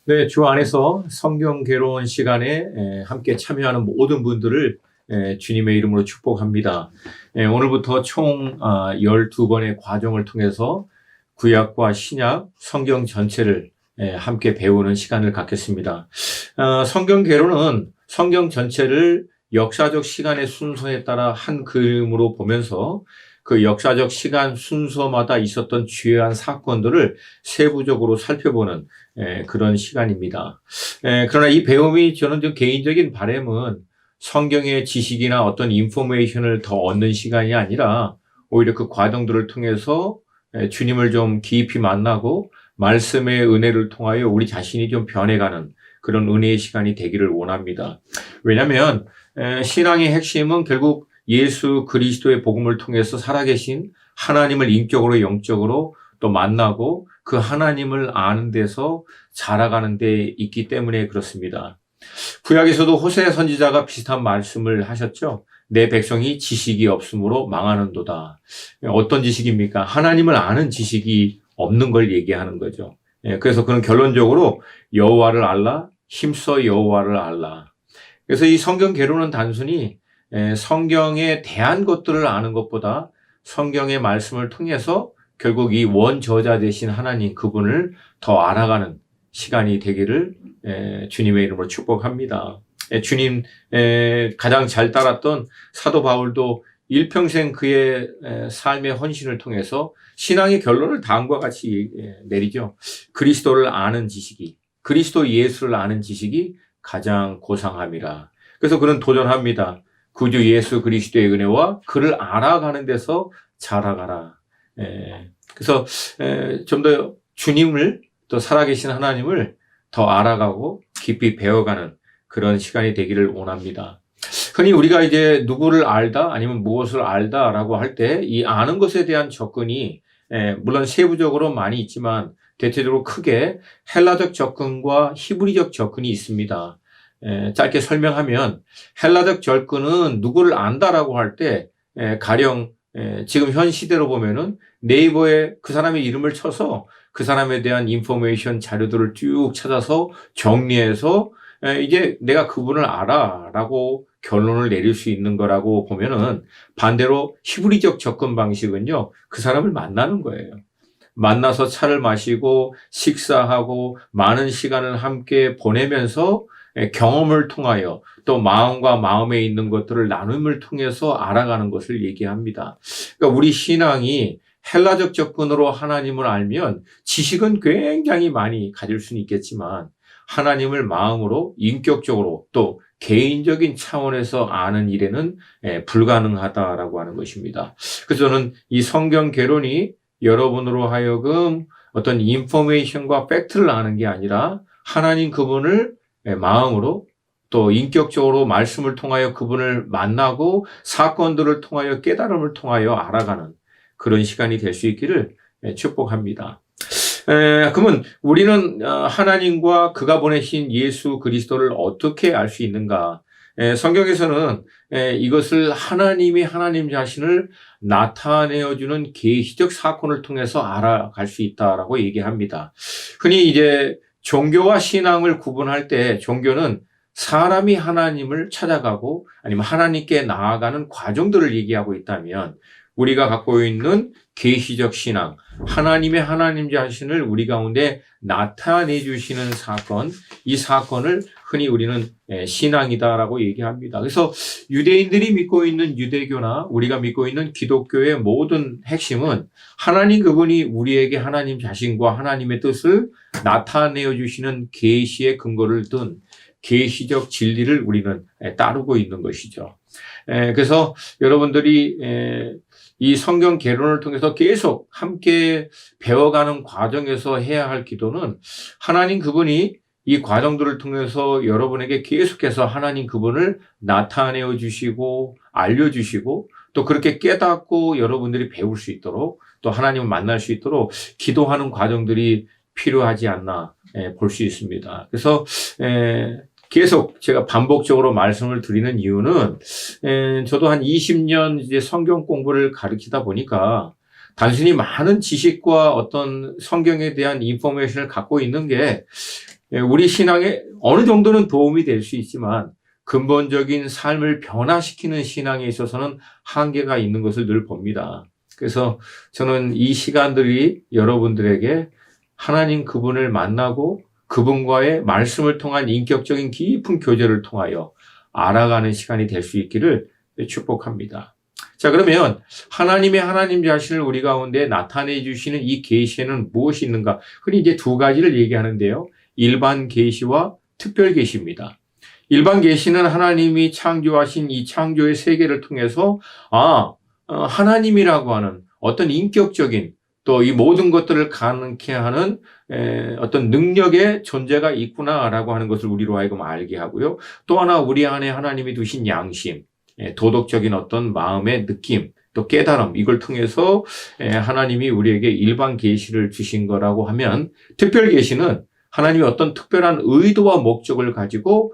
네, 주 안에서 성경 괴로운 시간에 함께 참여하는 모든 분들을 주님의 이름으로 축복합니다. 오늘부터 총 12번의 과정을 통해서 구약과 신약, 성경 전체를 함께 배우는 시간을 갖겠습니다. 성경 괴로는 성경 전체를 역사적 시간의 순서에 따라 한 그림으로 보면서 그 역사적 시간 순서마다 있었던 주요한 사건들을 세부적으로 살펴보는 그런 시간입니다. 그러나 이 배움이 저는 좀 개인적인 바람은 성경의 지식이나 어떤 인포메이션을 더 얻는 시간이 아니라 오히려 그 과정들을 통해서 주님을 좀 깊이 만나고 말씀의 은혜를 통하여 우리 자신이 좀 변해가는 그런 은혜의 시간이 되기를 원합니다. 왜냐하면 신앙의 핵심은 결국 예수 그리스도의 복음을 통해서 살아계신 하나님을 인격으로 영적으로 또 만나고 그 하나님을 아는 데서 자라가는 데 있기 때문에 그렇습니다. 구약에서도 호세 선지자가 비슷한 말씀을 하셨죠. 내 백성이 지식이 없으므로 망하는도다. 어떤 지식입니까? 하나님을 아는 지식이 없는 걸 얘기하는 거죠. 그래서 그는 결론적으로 여호와를 알라, 힘써 여호와를 알라. 그래서 이 성경 개론은 단순히 성경에 대한 것들을 아는 것보다 성경의 말씀을 통해서 결국 이 원저자 되신 하나님 그분을 더 알아가는 시간이 되기를 주님의 이름으로 축복합니다. 주님 가장 잘 따랐던 사도 바울도 일평생 그의 삶의 헌신을 통해서 신앙의 결론을 다음과 같이 내리죠. 그리스도를 아는 지식이, 그리스도 예수를 아는 지식이 가장 고상함이라. 그래서 그는 도전합니다. 구주 예수 그리스도의 은혜와 그를 알아가는 데서 자라가라. 그래서 좀 더 주님을 또 살아계신 하나님을 더 알아가고 깊이 배워가는 그런 시간이 되기를 원합니다. 흔히 우리가 이제 누구를 알다 아니면 무엇을 알다라고 할 때 이 아는 것에 대한 접근이 물론 세부적으로 많이 있지만 대체적으로 크게 헬라적 접근과 히브리적 접근이 있습니다. 짧게 설명하면 헬라적 접근은 누구를 안다라고 할 때 가령 지금 현 시대로 보면은 네이버에 그 사람의 이름을 쳐서 그 사람에 대한 인포메이션 자료들을 쭉 찾아서 정리해서 이제 내가 그분을 알아라고 결론을 내릴 수 있는 거라고 보면은 반대로 히브리적 접근 방식은요, 그 사람을 만나는 거예요. 만나서 차를 마시고 식사하고 많은 시간을 함께 보내면서 경험을 통하여 또 마음과 마음에 있는 것들을 나눔을 통해서 알아가는 것을 얘기합니다. 그러니까 우리 신앙이 헬라적 접근으로 하나님을 알면 지식은 굉장히 많이 가질 수는 있겠지만 하나님을 마음으로 인격적으로 또 개인적인 차원에서 아는 일에는 불가능하다라고 하는 것입니다. 그래서 저는 이 성경 개론이 여러분으로 하여금 어떤 인포메이션과 팩트를 아는 게 아니라 하나님 그분을 마음으로 또 인격적으로 말씀을 통하여 그분을 만나고 사건들을 통하여 깨달음을 통하여 알아가는 그런 시간이 될 수 있기를 축복합니다. 그러면 우리는 하나님과 그가 보내신 예수 그리스도를 어떻게 알 수 있는가? 성경에서는 이것을 하나님이 하나님 자신을 나타내어주는 계시적 사건을 통해서 알아갈 수 있다라고 얘기합니다. 흔히 이제 종교와 신앙을 구분할 때 종교는 사람이 하나님을 찾아가고 아니면 하나님께 나아가는 과정들을 얘기하고 있다면 우리가 갖고 있는 계시적 신앙, 하나님의 하나님 자신을 우리 가운데 나타내 주시는 사건, 이 사건을 흔히 우리는 신앙이다라고 얘기합니다. 그래서 유대인들이 믿고 있는 유대교나 우리가 믿고 있는 기독교의 모든 핵심은 하나님 그분이 우리에게 하나님 자신과 하나님의 뜻을 나타내어 주시는 계시의 근거를 둔 계시적 진리를 우리는 따르고 있는 것이죠. 그래서 여러분들이 이 성경 개론을 통해서 계속 함께 배워가는 과정에서 해야 할 기도는 하나님 그분이 이 과정들을 통해서 여러분에게 계속해서 하나님 그분을 나타내어 주시고 알려주시고 또 그렇게 깨닫고 여러분들이 배울 수 있도록 또 하나님을 만날 수 있도록 기도하는 과정들이 필요하지 않나 볼 수 있습니다. 그래서 계속 제가 반복적으로 말씀을 드리는 이유는 저도 한 20년 이제 성경 공부를 가르치다 보니까 단순히 많은 지식과 어떤 성경에 대한 인포메이션을 갖고 있는 게 우리 신앙에 어느 정도는 도움이 될 수 있지만 근본적인 삶을 변화시키는 신앙에 있어서는 한계가 있는 것을 늘 봅니다. 그래서 저는 이 시간들이 여러분들에게 하나님 그분을 만나고 그분과의 말씀을 통한 인격적인 깊은 교제를 통하여 알아가는 시간이 될 수 있기를 축복합니다. 자, 그러면 하나님 자신을 우리 가운데 나타내 주시는 이 계시에는 무엇이 있는가? 흔히 이제 두 가지를 얘기하는데요. 일반 계시와 특별 계시입니다. 일반 계시는 하나님이 창조하신 이 창조의 세계를 통해서 하나님이라고 하는 어떤 인격적인 또 이 모든 것들을 가능케 하는 어떤 능력의 존재가 있구나라고 하는 것을 우리로 하여금 알게 하고요. 또 하나 우리 안에 하나님이 두신 양심, 도덕적인 어떤 마음의 느낌, 또 깨달음, 이걸 통해서 하나님이 우리에게 일반 계시를 주신 거라고 하면, 특별 계시는 하나님이 어떤 특별한 의도와 목적을 가지고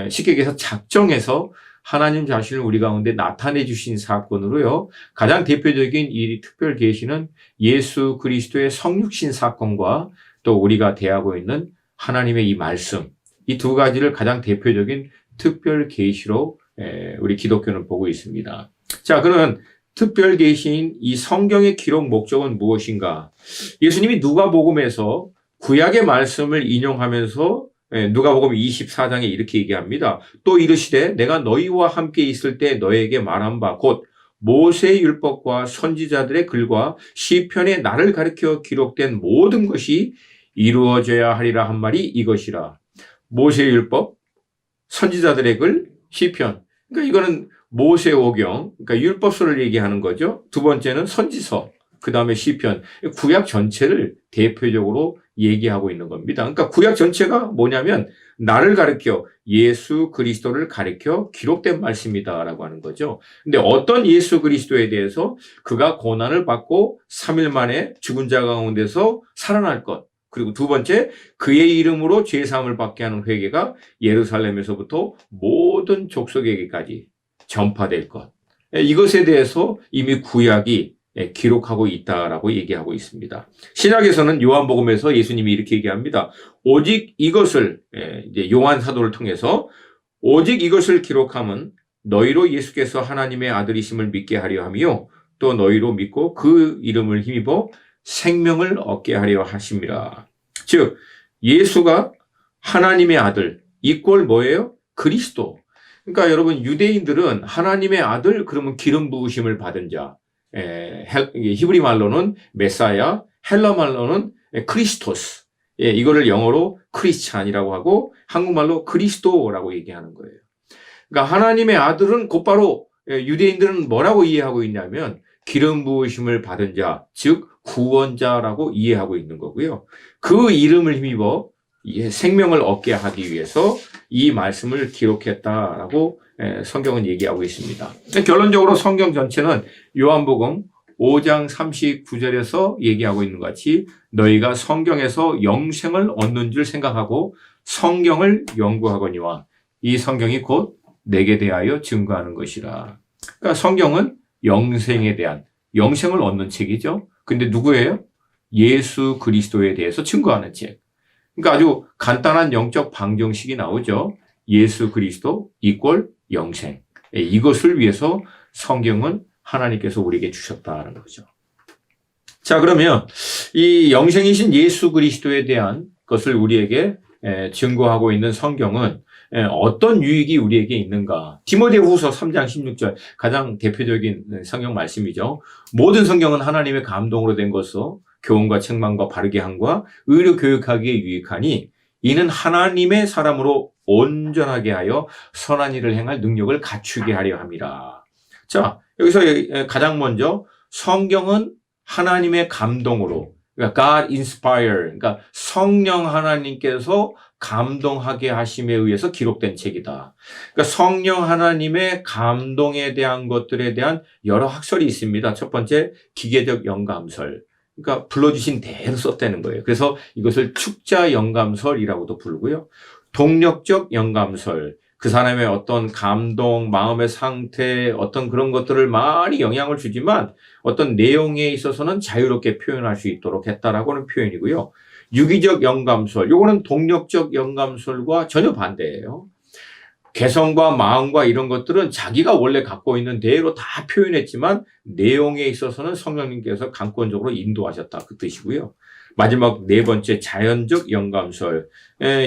쉽게 얘기해서 작정해서 하나님 자신을 우리 가운데 나타내 주신 사건으로요. 가장 대표적인 이 특별 계시는 예수 그리스도의 성육신 사건과 또 우리가 대하고 있는 하나님의 이 말씀, 이 두 가지를 가장 대표적인 특별 계시로 우리 기독교는 보고 있습니다. 자, 그러면 특별 계시인 이 성경의 기록 목적은 무엇인가? 예수님이 누가복음에서 구약의 말씀을 인용하면서 누가복음 24장에 이렇게 얘기합니다. 또 이르시되 내가 너희와 함께 있을 때 너에게 말한 바 곧 모세의 율법과 선지자들의 글과 시편에 나를 가리켜 기록된 모든 것이 이루어져야 하리라 한 말이 이것이라. 모세의 율법, 선지자들의 글, 시편. 그러니까 이거는 모세오경, 그러니까 율법서를 얘기하는 거죠. 두 번째는 선지서, 그 다음에 시편, 구약 전체를 대표적으로 얘기하고 있는 겁니다. 그러니까 구약 전체가 뭐냐면 나를 가리켜 예수 그리스도를 가리켜 기록된 말씀이다라고 하는 거죠. 근데 어떤 예수 그리스도에 대해서 그가 고난을 받고 3일 만에 죽은 자 가운데서 살아날 것. 그리고 두 번째, 그의 이름으로 죄사함을 받게 하는 회개가 예루살렘에서부터 모든 족속에게까지 전파될 것. 이것에 대해서 이미 구약이 기록하고 있다라고 얘기하고 있습니다. 신약에서는 요한복음에서 예수님이 이렇게 얘기합니다. 오직 이것을, 이제 요한 사도를 통해서 오직 이것을 기록함은 너희로 예수께서 하나님의 아들이심을 믿게 하려 함이요. 또 너희로 믿고 그 이름을 힘입어 생명을 얻게 하려 하심이라. 즉, 예수가 하나님의 아들, 이꼴 뭐예요? 그리스도. 그러니까 여러분, 유대인들은 하나님의 아들, 그러면 기름 부으심을 받은 자. 히브리 말로는 메사야, 헬라 말로는 크리스토스. 이거를 영어로 크리스찬이라고 하고 한국말로 그리스도라고 얘기하는 거예요. 그러니까 하나님의 아들은 곧바로 유대인들은 뭐라고 이해하고 있냐면 기름 부으심을 받은 자, 즉 구원자라고 이해하고 있는 거고요. 그 이름을 힘입어 생명을 얻게 하기 위해서 이 말씀을 기록했다라고 성경은 얘기하고 있습니다. 결론적으로 성경 전체는 요한복음 5장 39절에서 얘기하고 있는 것 같이 너희가 성경에서 영생을 얻는 줄 생각하고 성경을 연구하거니와 이 성경이 곧 내게 대하여 증거하는 것이라. 그러니까 성경은 영생에 대한 영생을 얻는 책이죠. 근데 누구예요? 예수 그리스도에 대해서 증거하는 책. 그러니까 아주 간단한 영적 방정식이 나오죠. 예수 그리스도 이꼴 영생. 이것을 위해서 성경은 하나님께서 우리에게 주셨다는 거죠. 자, 그러면 이 영생이신 예수 그리스도에 대한 것을 우리에게 증거하고 있는 성경은 어떤 유익이 우리에게 있는가? 디모데후서 3장 16절 가장 대표적인 성경 말씀이죠. 모든 성경은 하나님의 감동으로 된 것으로 교훈과 책망과 바르게 함과 의로 교육하기에 유익하니 이는 하나님의 사람으로 온전하게 하여 선한 일을 행할 능력을 갖추게 하려 함이라. 자, 여기서 가장 먼저 성경은 하나님의 감동으로, 그러니까 God inspire, 그러니까 성령 하나님께서 감동하게 하심에 의해서 기록된 책이다. 그러니까 성령 하나님의 감동에 대한 것들에 대한 여러 학설이 있습니다. 첫 번째, 기계적 영감설. 그러니까 불러주신 대로 썼다는 거예요. 그래서 이것을 축자 영감설이라고도 부르고요. 동력적 영감설, 그 사람의 어떤 감동, 마음의 상태, 어떤 그런 것들을 많이 영향을 주지만 어떤 내용에 있어서는 자유롭게 표현할 수 있도록 했다라고는 표현이고요. 유기적 영감술, 요거는 동력적 영감술과 전혀 반대예요. 개성과 마음과 이런 것들은 자기가 원래 갖고 있는 대로 다 표현했지만 내용에 있어서는 성령님께서 강권적으로 인도하셨다 그 뜻이고요. 마지막 네 번째 자연적 영감설.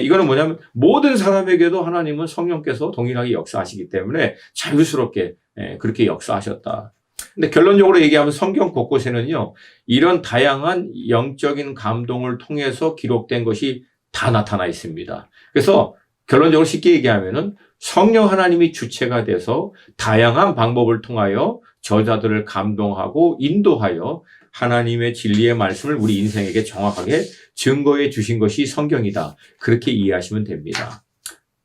이거는 뭐냐면 모든 사람에게도 하나님은 성령께서 동일하게 역사하시기 때문에 자유스럽게 그렇게 역사하셨다. 근데 결론적으로 얘기하면 성경 곳곳에는요, 이런 다양한 영적인 감동을 통해서 기록된 것이 다 나타나 있습니다. 그래서 결론적으로 쉽게 얘기하면은 성령 하나님이 주체가 돼서 다양한 방법을 통하여 저자들을 감동하고 인도하여 하나님의 진리의 말씀을 우리 인생에게 정확하게 증거해 주신 것이 성경이다. 그렇게 이해하시면 됩니다.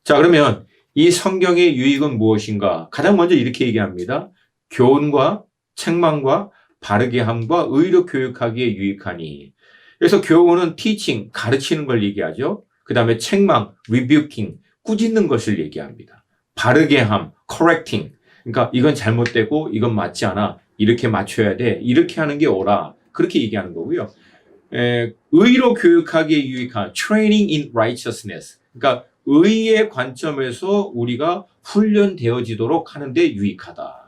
자, 그러면 이 성경의 유익은 무엇인가? 가장 먼저 이렇게 얘기합니다. 교훈과 책망과 바르게 함과 의로 교육하기에 유익하니. 그래서 교훈은 teaching, 가르치는 걸 얘기하죠. 그 다음에 책망, rebuking, 꾸짖는 것을 얘기합니다. 바르게 함, correcting. 그러니까 이건 잘못되고 이건 맞지 않아. 이렇게 맞춰야 돼. 이렇게 하는 게 옳아. 그렇게 얘기하는 거고요. 의로 교육하기에 유익한 training in righteousness. 그러니까 의의 관점에서 우리가 훈련되어지도록 하는데 유익하다.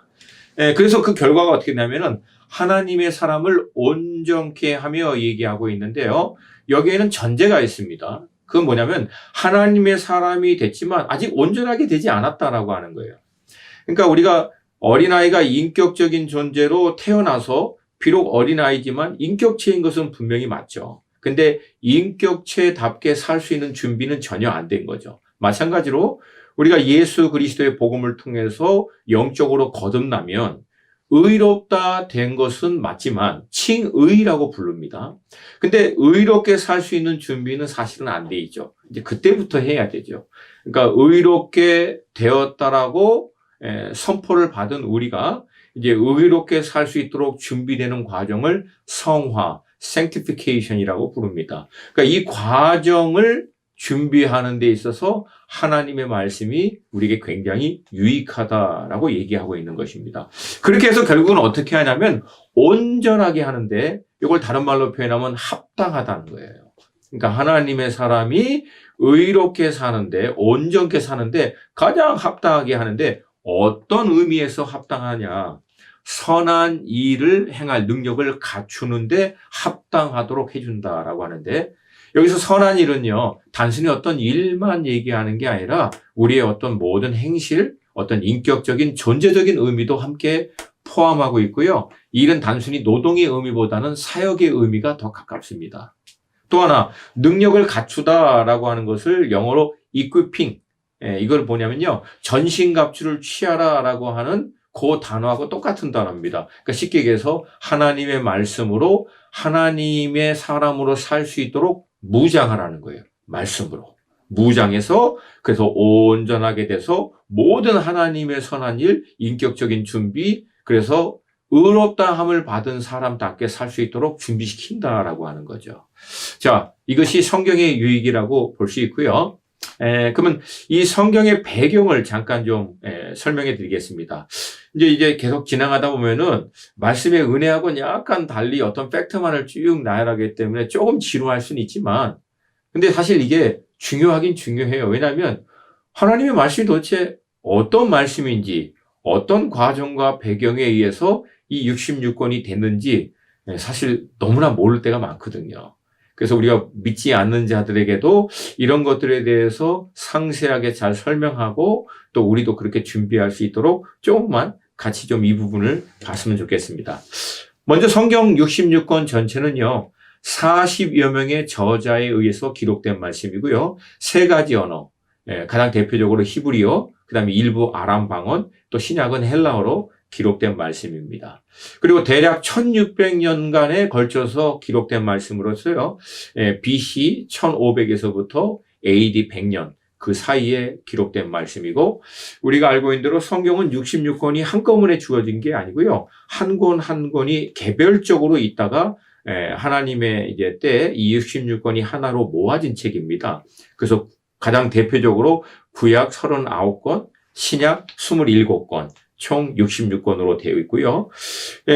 그래서 그 결과가 어떻게 되냐면은 하나님의 사람을 온전케 하며 얘기하고 있는데요. 여기에는 전제가 있습니다. 그건 뭐냐면 하나님의 사람이 됐지만 아직 온전하게 되지 않았다라고 하는 거예요. 그러니까 우리가 어린아이가 인격적인 존재로 태어나서 비록 어린아이지만 인격체인 것은 분명히 맞죠. 근데 인격체답게 살 수 있는 준비는 전혀 안 된 거죠. 마찬가지로 우리가 예수 그리스도의 복음을 통해서 영적으로 거듭나면 의롭다 된 것은 맞지만 칭의라고 부릅니다. 근데 의롭게 살 수 있는 준비는 사실은 안 돼 있죠. 이제 그때부터 해야 되죠. 그러니까 의롭게 되었다라고 선포를 받은 우리가 이제 의롭게 살 수 있도록 준비되는 과정을 성화, sanctification이라고 부릅니다. 그러니까 이 과정을 준비하는 데 있어서 하나님의 말씀이 우리에게 굉장히 유익하다라고 얘기하고 있는 것입니다. 그렇게 해서 결국은 어떻게 하냐면 온전하게 하는데 이걸 다른 말로 표현하면 합당하다는 거예요. 그러니까 하나님의 사람이 의롭게 사는데 온전케 사는데 가장 합당하게 하는데 어떤 의미에서 합당하냐? 선한 일을 행할 능력을 갖추는데 합당하도록 해준다라고 하는데 여기서 선한 일은요, 단순히 어떤 일만 얘기하는 게 아니라 우리의 어떤 모든 행실, 어떤 인격적인 존재적인 의미도 함께 포함하고 있고요. 이 일은 단순히 노동의 의미보다는 사역의 의미가 더 가깝습니다. 또 하나, 능력을 갖추다라고 하는 것을 영어로 equipping, 이걸 뭐냐면요, 전신갑주를 취하라라고 하는 그 단어하고 똑같은 단어입니다. 그러니까 쉽게 얘기해서 하나님의 말씀으로 하나님의 사람으로 살 수 있도록 무장하라는 거예요. 말씀으로. 무장해서 그래서 온전하게 돼서 모든 하나님의 선한 일, 인격적인 준비, 그래서 의롭다함을 받은 사람답게 살 수 있도록 준비시킨다라고 하는 거죠. 자, 이것이 성경의 유익이라고 볼 수 있고요. 그러면 이 성경의 배경을 잠깐 좀 설명해 드리겠습니다. 이제 계속 지나가다 보면은 말씀의 은혜하고는 약간 달리 어떤 팩트만을 쭉 나열하기 때문에 조금 지루할 수는 있지만, 근데 사실 이게 중요하긴 중요해요. 왜냐하면 하나님의 말씀이 도대체 어떤 말씀인지, 어떤 과정과 배경에 의해서 이 66권이 됐는지 사실 너무나 모를 때가 많거든요. 그래서 우리가 믿지 않는 자들에게도 이런 것들에 대해서 상세하게 잘 설명하고 또 우리도 그렇게 준비할 수 있도록 조금만 같이 좀 이 부분을 봤으면 좋겠습니다. 먼저 성경 66권 전체는요, 40여 명의 저자에 의해서 기록된 말씀이고요. 세 가지 언어, 가장 대표적으로 히브리어, 그 다음에 일부 아람 방언, 또 신약은 헬라어로 기록된 말씀입니다. 그리고 대략 1600년간에 걸쳐서 기록된 말씀으로서요, BC 1500에서부터 AD 100년 그 사이에 기록된 말씀이고, 우리가 알고 있는 대로 성경은 66권이 한꺼번에 주어진 게 아니고요, 한 권 한 권이 개별적으로 있다가 하나님의 이제 때에 이 66권이 하나로 모아진 책입니다. 그래서 가장 대표적으로 구약 39권, 신약 27권, 총 66권으로 되어 있고요.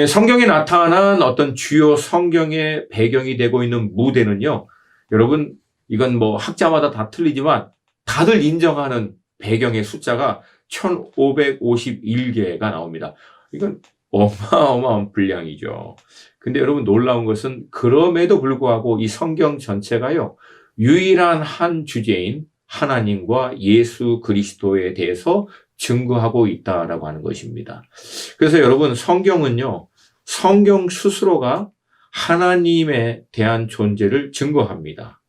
성경에 나타난 어떤 주요 성경의 배경이 되고 있는 무대는요. 여러분, 이건 뭐 학자마다 다 틀리지만 다들 인정하는 배경의 숫자가 1551개가 나옵니다. 이건 어마어마한 분량이죠. 근데 여러분 놀라운 것은 그럼에도 불구하고 이 성경 전체가요. 유일한 한 주제인 하나님과 예수 그리스도에 대해서 증거하고 있다라고 하는 것입니다. 그래서 여러분 성경은요. 성경 스스로가 하나님에 대한 존재를 증거합니다.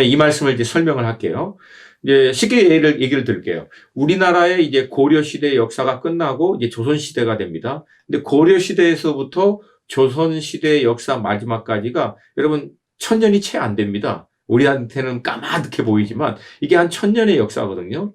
이 말씀을 이제 설명을 할게요. 이제 쉽게 얘기를 드릴게요. 우리나라의 이제 고려 시대의 역사가 끝나고 이제 조선 시대가 됩니다. 근데 고려 시대에서부터 조선 시대의 역사 마지막까지가 여러분 1000년이 채 안 됩니다. 우리한테는 까마득해 보이지만 이게 한 1000년의 역사거든요.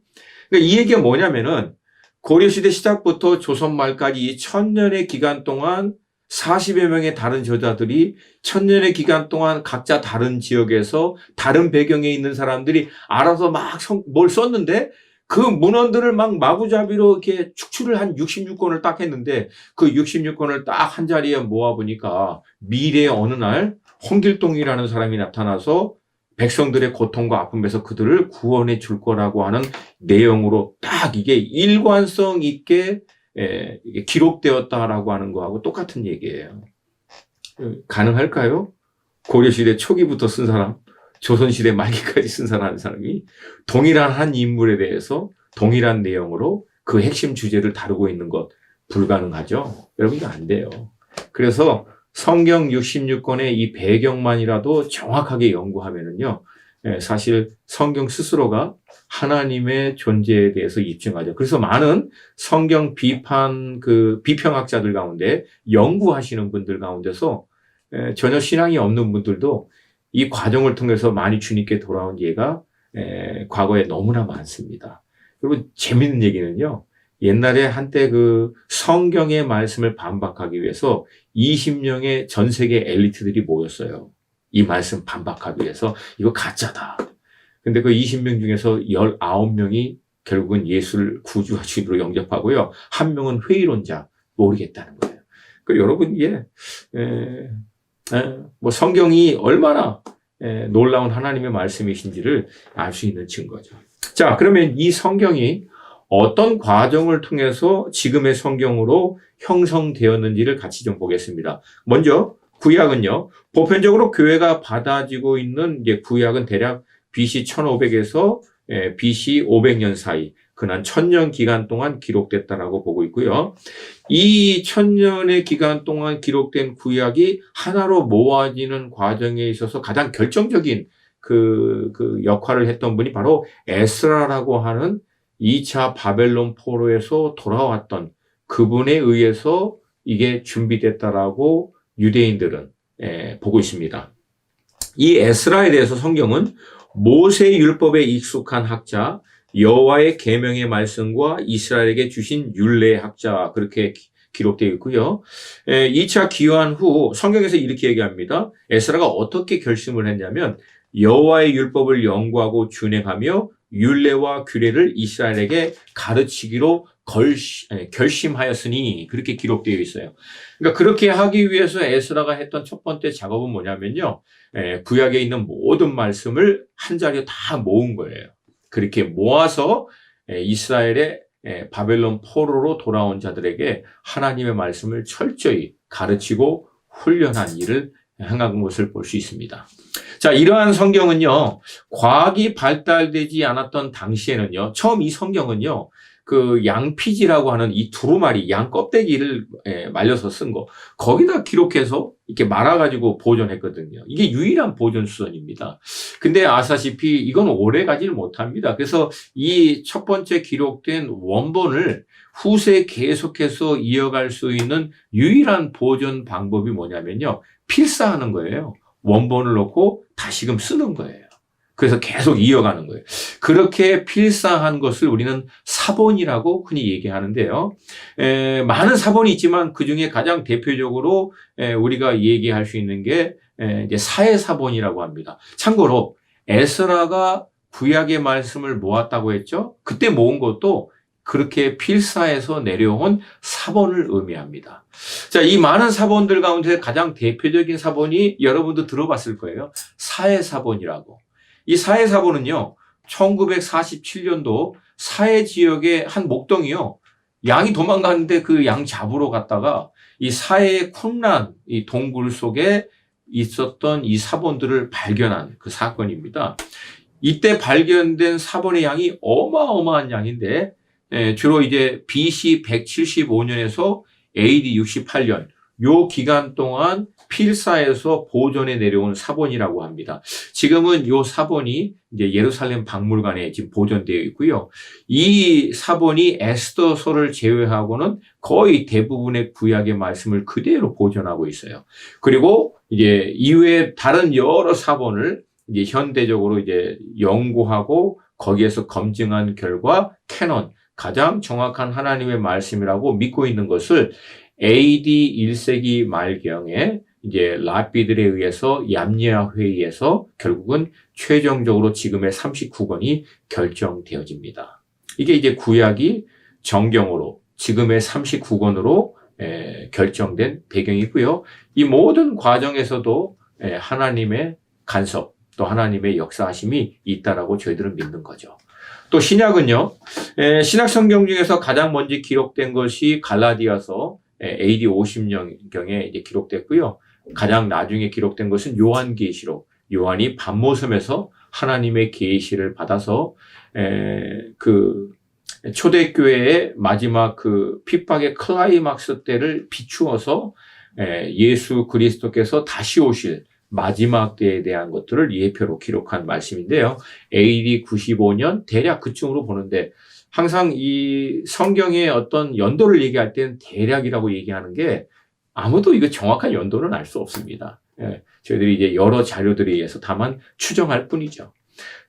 그러니까 이 얘기가 뭐냐면은 고려 시대 시작부터 조선 말까지 이 1000년의 기간 동안 40여 명의 다른 저자들이 1000년의 기간 동안 각자 다른 지역에서 다른 배경에 있는 사람들이 알아서 막 뭘 썼는데 그 문헌들을 막 마구잡이로 이렇게 축출을 한 66권을 딱 했는데 그 66권을 딱 한 자리에 모아보니까 미래의 어느 날 홍길동이라는 사람이 나타나서 백성들의 고통과 아픔에서 그들을 구원해 줄 거라고 하는 내용으로 딱 이게 일관성 있게 이게 기록되었다라고 하는 거하고 똑같은 얘기예요. 가능할까요? 고려시대 초기부터 쓴 사람, 조선시대 말기까지 쓴 사람이 동일한 한 인물에 대해서 동일한 내용으로 그 핵심 주제를 다루고 있는 것 불가능하죠? 여러분 이거 안 돼요. 그래서 성경 66권의 이 배경만이라도 정확하게 연구하면은요, 사실 성경 스스로가 하나님의 존재에 대해서 입증하죠. 그래서 많은 성경 비평학자들 가운데 연구하시는 분들 가운데서 전혀 신앙이 없는 분들도 이 과정을 통해서 많이 주님께 돌아온 예가 과거에 너무나 많습니다. 여러분 재밌는 얘기는요. 옛날에 한때 그 성경의 말씀을 반박하기 위해서 20명의 전 세계 엘리트들이 모였어요. 이 말씀 반박하기 위해서 이거 가짜다. 근데 그 20명 중에서 19명이 결국은 예수를 구주와 주인으로 영접하고요. 한 명은 회의론자 모르겠다는 거예요. 그 여러분 이게 뭐 성경이 얼마나 놀라운 하나님의 말씀이신지를 알 수 있는 증거죠. 자, 그러면 이 성경이 어떤 과정을 통해서 지금의 성경으로 형성되었는지를 같이 좀 보겠습니다. 먼저 구약은요. 보편적으로 교회가 받아지고 있는 이제 구약은 대략 BC 1500에서 BC 500년 사이 그난 1000년 기간 동안 기록됐다라고 보고 있고요. 이 1000년의 기간 동안 기록된 구약이 하나로 모아지는 과정에 있어서 가장 결정적인 그 역할을 했던 분이 바로 에스라라고 하는 2차 바벨론 포로에서 돌아왔던 그분에 의해서 이게 준비됐다라고 유대인들은 보고 있습니다. 이 에스라에 대해서 성경은 모세 율법에 익숙한 학자, 여호와의 계명의 말씀과 이스라엘에게 주신 율례의 학자 그렇게 기록되어 있고요. 2차 기환 후 성경에서 이렇게 얘기합니다. 에스라가 어떻게 결심을 했냐면 여호와의 율법을 연구하고 준행하며 율례와 규례를 이스라엘에게 가르치기로 결심하였으니 그렇게 기록되어 있어요. 그러니까 그렇게 하기 위해서 에스라가 했던 첫 번째 작업은 뭐냐면요. 구약에 있는 모든 말씀을 한 자리에 다 모은 거예요. 그렇게 모아서 이스라엘의 바벨론 포로로 돌아온 자들에게 하나님의 말씀을 철저히 가르치고 훈련한 일을 행한 것을 볼 수 있습니다. 자, 이러한 성경은요, 과학이 발달되지 않았던 당시에는요, 처음 이 성경은요, 그 양피지라고 하는 이 두루마리, 양 껍데기를 말려서 쓴 거, 거기다 기록해서 이렇게 말아가지고 보존했거든요. 이게 유일한 보존 수단입니다. 근데 아시다시피 이건 오래 가지를 못합니다. 그래서 이 첫 번째 기록된 원본을 후세에 계속해서 이어갈 수 있는 유일한 보존 방법이 뭐냐면요, 필사하는 거예요. 원본을 놓고 다시금 쓰는 거예요. 그래서 계속 이어가는 거예요. 그렇게 필사한 것을 우리는 사본이라고 흔히 얘기하는데요. 많은 사본이 있지만 그중에 가장 대표적으로 우리가 얘기할 수 있는 게 이제 사회사본이라고 합니다. 참고로 에스라가 구약의 말씀을 모았다고 했죠? 그때 모은 것도 그렇게 필사에서 내려온 사본을 의미합니다. 자, 이 많은 사본들 가운데 가장 대표적인 사본이 여러분도 들어봤을 거예요. 사해사본이라고. 이 사해사본은요, 1947년도 사해 지역의 한 목동이요, 양이 도망가는데 그 양 잡으러 갔다가 이 사해의 쿰란 이 동굴 속에 있었던 이 사본들을 발견한 그 사건입니다. 이때 발견된 사본의 양이 어마어마한 양인데, 주로 이제 BC 175년에서 AD 68년 요 기간 동안 필사에서 보존해 내려온 사본이라고 합니다. 지금은 요 사본이 이제 예루살렘 박물관에 지금 보존되어 있고요. 이 사본이 에스더서를 제외하고는 거의 대부분의 구약의 말씀을 그대로 보존하고 있어요. 그리고 이제 이외에 다른 여러 사본을 이제 현대적으로 이제 연구하고 거기에서 검증한 결과 캐논, 가장 정확한 하나님의 말씀이라고 믿고 있는 것을 AD 1세기 말경에 이제 랍비들에 의해서 얌리아 회의에서 결국은 최종적으로 지금의 39권이 결정되어집니다. 이게 이제 구약이 정경으로 지금의 39권으로 결정된 배경이고요. 이 모든 과정에서도 하나님의 간섭, 또 하나님의 역사하심이 있다라고 저희들은 믿는 거죠. 또 신약은요, 신약 성경 중에서 가장 먼저 기록된 것이 갈라디아서 AD 50년경에 이제 기록됐고요. 가장 나중에 기록된 것은 요한계시록. 요한이 밤모섬에서 하나님의 계시를 받아서 그 초대교회의 마지막 그 핍박의 클라이막스 때를 비추어서 예수 그리스도께서 다시 오실 마지막 때에 대한 것들을 예표로 기록한 말씀인데요. AD 95년 대략 그쯤으로 보는데, 항상 이 성경의 어떤 연도를 얘기할 때는 대략이라고 얘기하는 게 아무도 이거 정확한 연도는 알 수 없습니다. 저희들이 이제 여러 자료들에 의해서 다만 추정할 뿐이죠.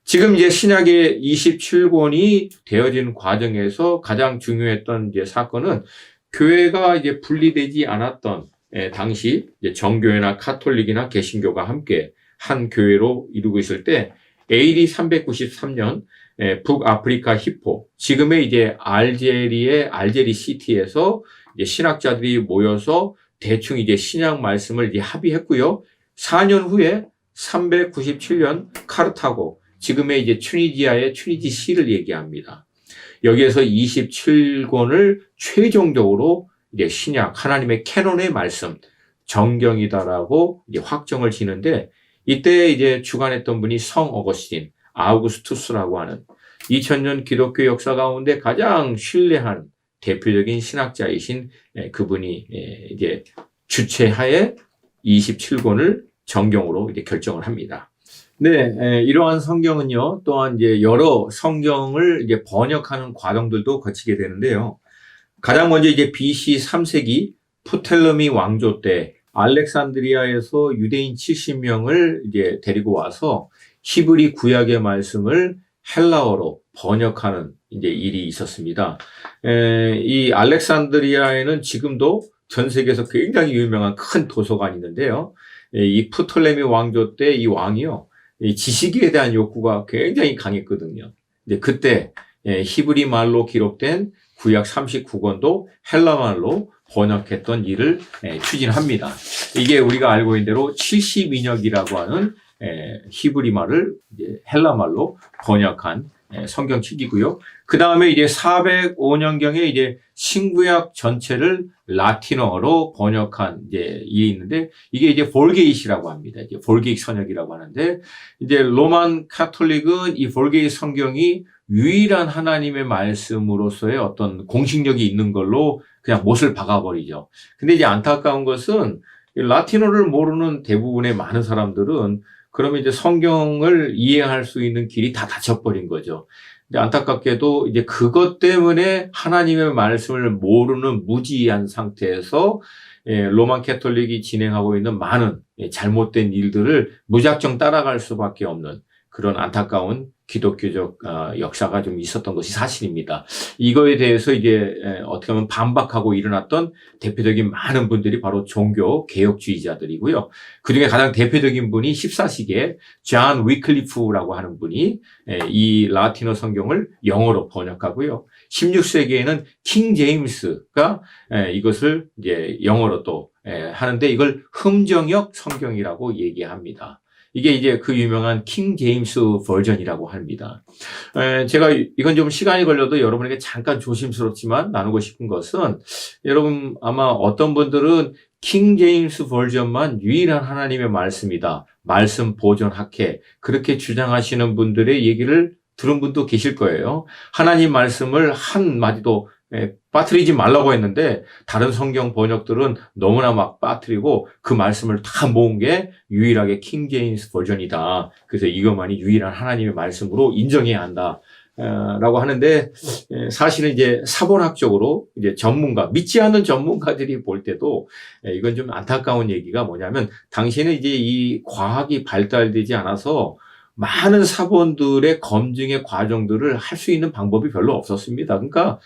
지금 이제 신약의 27권이 되어진 과정에서 가장 중요했던 이제 사건은 교회가 이제 분리되지 않았던 당시 이제 정교회나 카톨릭이나 개신교가 함께 한 교회로 이루고 있을 때 AD 393년 북아프리카 히포, 지금의 이제 알제리 시티에서 이제 신학자들이 모여서 대충 이제 신약 말씀을 이제 합의했고요. 4년 후에 397년 카르타고, 지금의 이제 튜니지아의 튜니지시를 얘기합니다. 여기에서 27권을 최종적으로 이제 신약, 하나님의 캐논의 말씀, 정경이다라고 이제 확정을 지는데, 이때 이제 주관했던 분이 성 어거스틴, 아우구스투스라고 하는 2000년 기독교 역사 가운데 가장 신뢰한 대표적인 신학자이신 그분이 이제 주최하에 27권을 정경으로 이제 결정을 합니다. 네, 이러한 성경은요, 또한 이제 여러 성경을 이제 번역하는 과정들도 거치게 되는데요. 가장 먼저 이제 BC 3세기 프텔레미 왕조 때 알렉산드리아에서 유대인 70명을 이제 데리고 와서 히브리 구약의 말씀을 헬라어로 번역하는 이제 일이 있었습니다. 이 알렉산드리아에는 지금도 전 세계에서 굉장히 유명한 큰 도서관이 있는데요. 이 프톨레미 왕조 때 이 왕이요, 이 지식에 대한 욕구가 굉장히 강했거든요. 근데 그때 히브리 말로 기록된 구약 39권도 헬라 말로 번역했던 일을 추진합니다. 이게 우리가 알고 있는 대로 72년이라고 하는 히브리 말을 이제 헬라 말로 번역한 성경책이고요. 그 다음에 이제 405년경에 이제 신구약 전체를 라틴어로 번역한 이제 일이 있는데, 이게 이제 볼게이시라고 합니다. 이제 볼게이 선역이라고 하는데, 이제 로만 카톨릭은 이 볼게이 성경이 유일한 하나님의 말씀으로서의 어떤 공식력이 있는 걸로 그냥 못을 박아버리죠. 근데 이제 안타까운 것은 라틴어를 모르는 대부분의 많은 사람들은 그러면 이제 성경을 이해할 수 있는 길이 다 닫혀버린 거죠. 근데 안타깝게도 이제 그것 때문에 하나님의 말씀을 모르는 무지한 상태에서 로만 캐톨릭이 진행하고 있는 많은 잘못된 일들을 무작정 따라갈 수밖에 없는 그런 안타까운 기독교적 역사가 좀 있었던 것이 사실입니다. 이거에 대해서 이제 어떻게 보면 반박하고 일어났던 대표적인 많은 분들이 바로 종교 개혁주의자들이고요. 그중에 가장 대표적인 분이 14세기에 존 위클리프라고 하는 분이 이 라틴어 성경을 영어로 번역하고요. 16세기에는 킹 제임스가 이것을 이제 영어로 또 하는데 이걸 흠정역 성경이라고 얘기합니다. 이게 이제 그 유명한 킹 제임스 버전이라고 합니다. 제가 이건 좀 시간이 걸려도 여러분에게 잠깐 조심스럽지만 나누고 싶은 것은 여러분 아마 어떤 분들은 킹 제임스 버전만 유일한 하나님의 말씀이다. 말씀 보존 학회 그렇게 주장하시는 분들의 얘기를 들은 분도 계실 거예요. 하나님 말씀을 한 마디도 빠뜨리지 말라고 했는데 다른 성경 번역들은 너무나 막 빠뜨리고 그 말씀을 다 모은 게 유일하게 킹 제임스 버전이다. 그래서 이것만이 유일한 하나님의 말씀으로 인정해야 한다. 라고 하는데 사실은 이제 사본학적으로 이제 전문가 믿지 않는 전문가들이 볼 때도 이건 좀 안타까운 얘기가 뭐냐면 당시에는 이제 이 과학이 발달되지 않아서 많은 사본들의 검증의 과정들을 할 수 있는 방법이 별로 없었습니다. 그러니까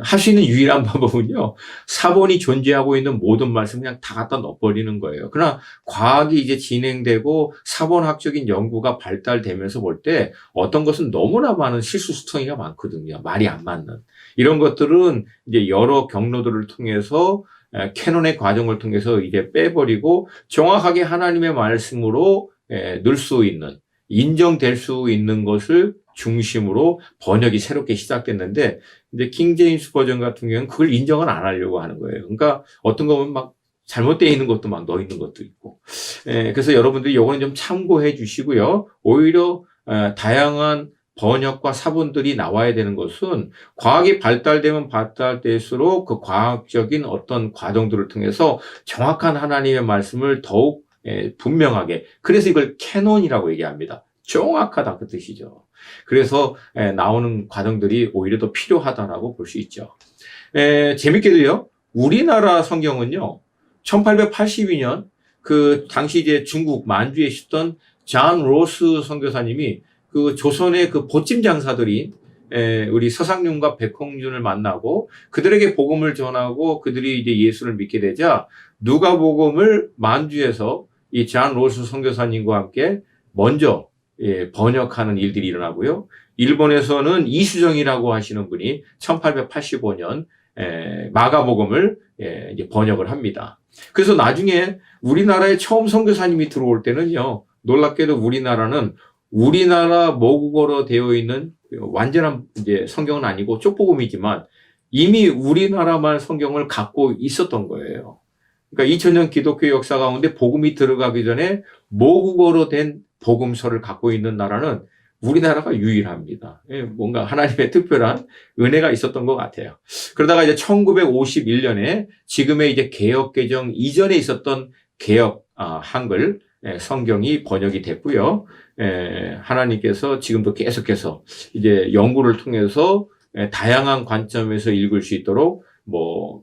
할 수 있는 유일한 방법은요, 사본이 존재하고 있는 모든 말씀 그냥 다 갖다 넣어버리는 거예요. 그러나 과학이 이제 진행되고 사본학적인 연구가 발달되면서 볼 때 어떤 것은 너무나 많은 실수수통이가 많거든요. 말이 안 맞는. 이런 것들은 이제 여러 경로들을 통해서 캐논의 과정을 통해서 이제 빼버리고 정확하게 하나님의 말씀으로 넣을 수 있는, 인정될 수 있는 것을 중심으로 번역이 새롭게 시작됐는데 이제 킹 제임스 버전 같은 경우는 그걸 인정을 안 하려고 하는 거예요. 그러니까 어떤 거 보면 막 잘못되어 있는 것도 막 넣어 있는 것도 있고. 그래서 여러분들이 요거는 좀 참고해 주시고요. 오히려 다양한 번역과 사본들이 나와야 되는 것은 과학이 발달되면 발달될수록 그 과학적인 어떤 과정들을 통해서 정확한 하나님의 말씀을 더욱 분명하게, 그래서 이걸 캐논이라고 얘기합니다. 정확하다 그 뜻이죠. 그래서 나오는 과정들이 오히려 더 필요하다라고 볼 수 있죠. 재밌게도요, 우리나라 성경은요, 1882년 그 당시 이제 중국 만주에 있었던 존 로스 선교사님이 그 조선의 그 보찜 장사들인 우리 서상윤과 백홍준을 만나고 그들에게 복음을 전하고 그들이 이제 예수를 믿게 되자 누가복음을 만주에서 이 존 로스 선교사님과 함께 먼저 번역하는 일들이 일어나고요. 일본에서는 이수정이라고 하시는 분이 1885년 마가복음을 이제 번역을 합니다. 그래서 나중에 우리나라에 처음 선교사님이 들어올 때는요, 놀랍게도 우리나라는 우리나라 모국어로 되어 있는 완전한 이제 성경은 아니고 쪽복음이지만 이미 우리나라말 성경을 갖고 있었던 거예요. 그러니까 2000년 기독교 역사 가운데 복음이 들어가기 전에 모국어로 된 복음서를 갖고 있는 나라는 우리나라가 유일합니다. 뭔가 하나님의 특별한 은혜가 있었던 것 같아요. 그러다가 이제 1951년에 지금의 이제 개혁개정 이전에 있었던 개혁 한글 성경이 번역이 됐고요. 하나님께서 지금도 계속해서 이제 연구를 통해서 다양한 관점에서 읽을 수 있도록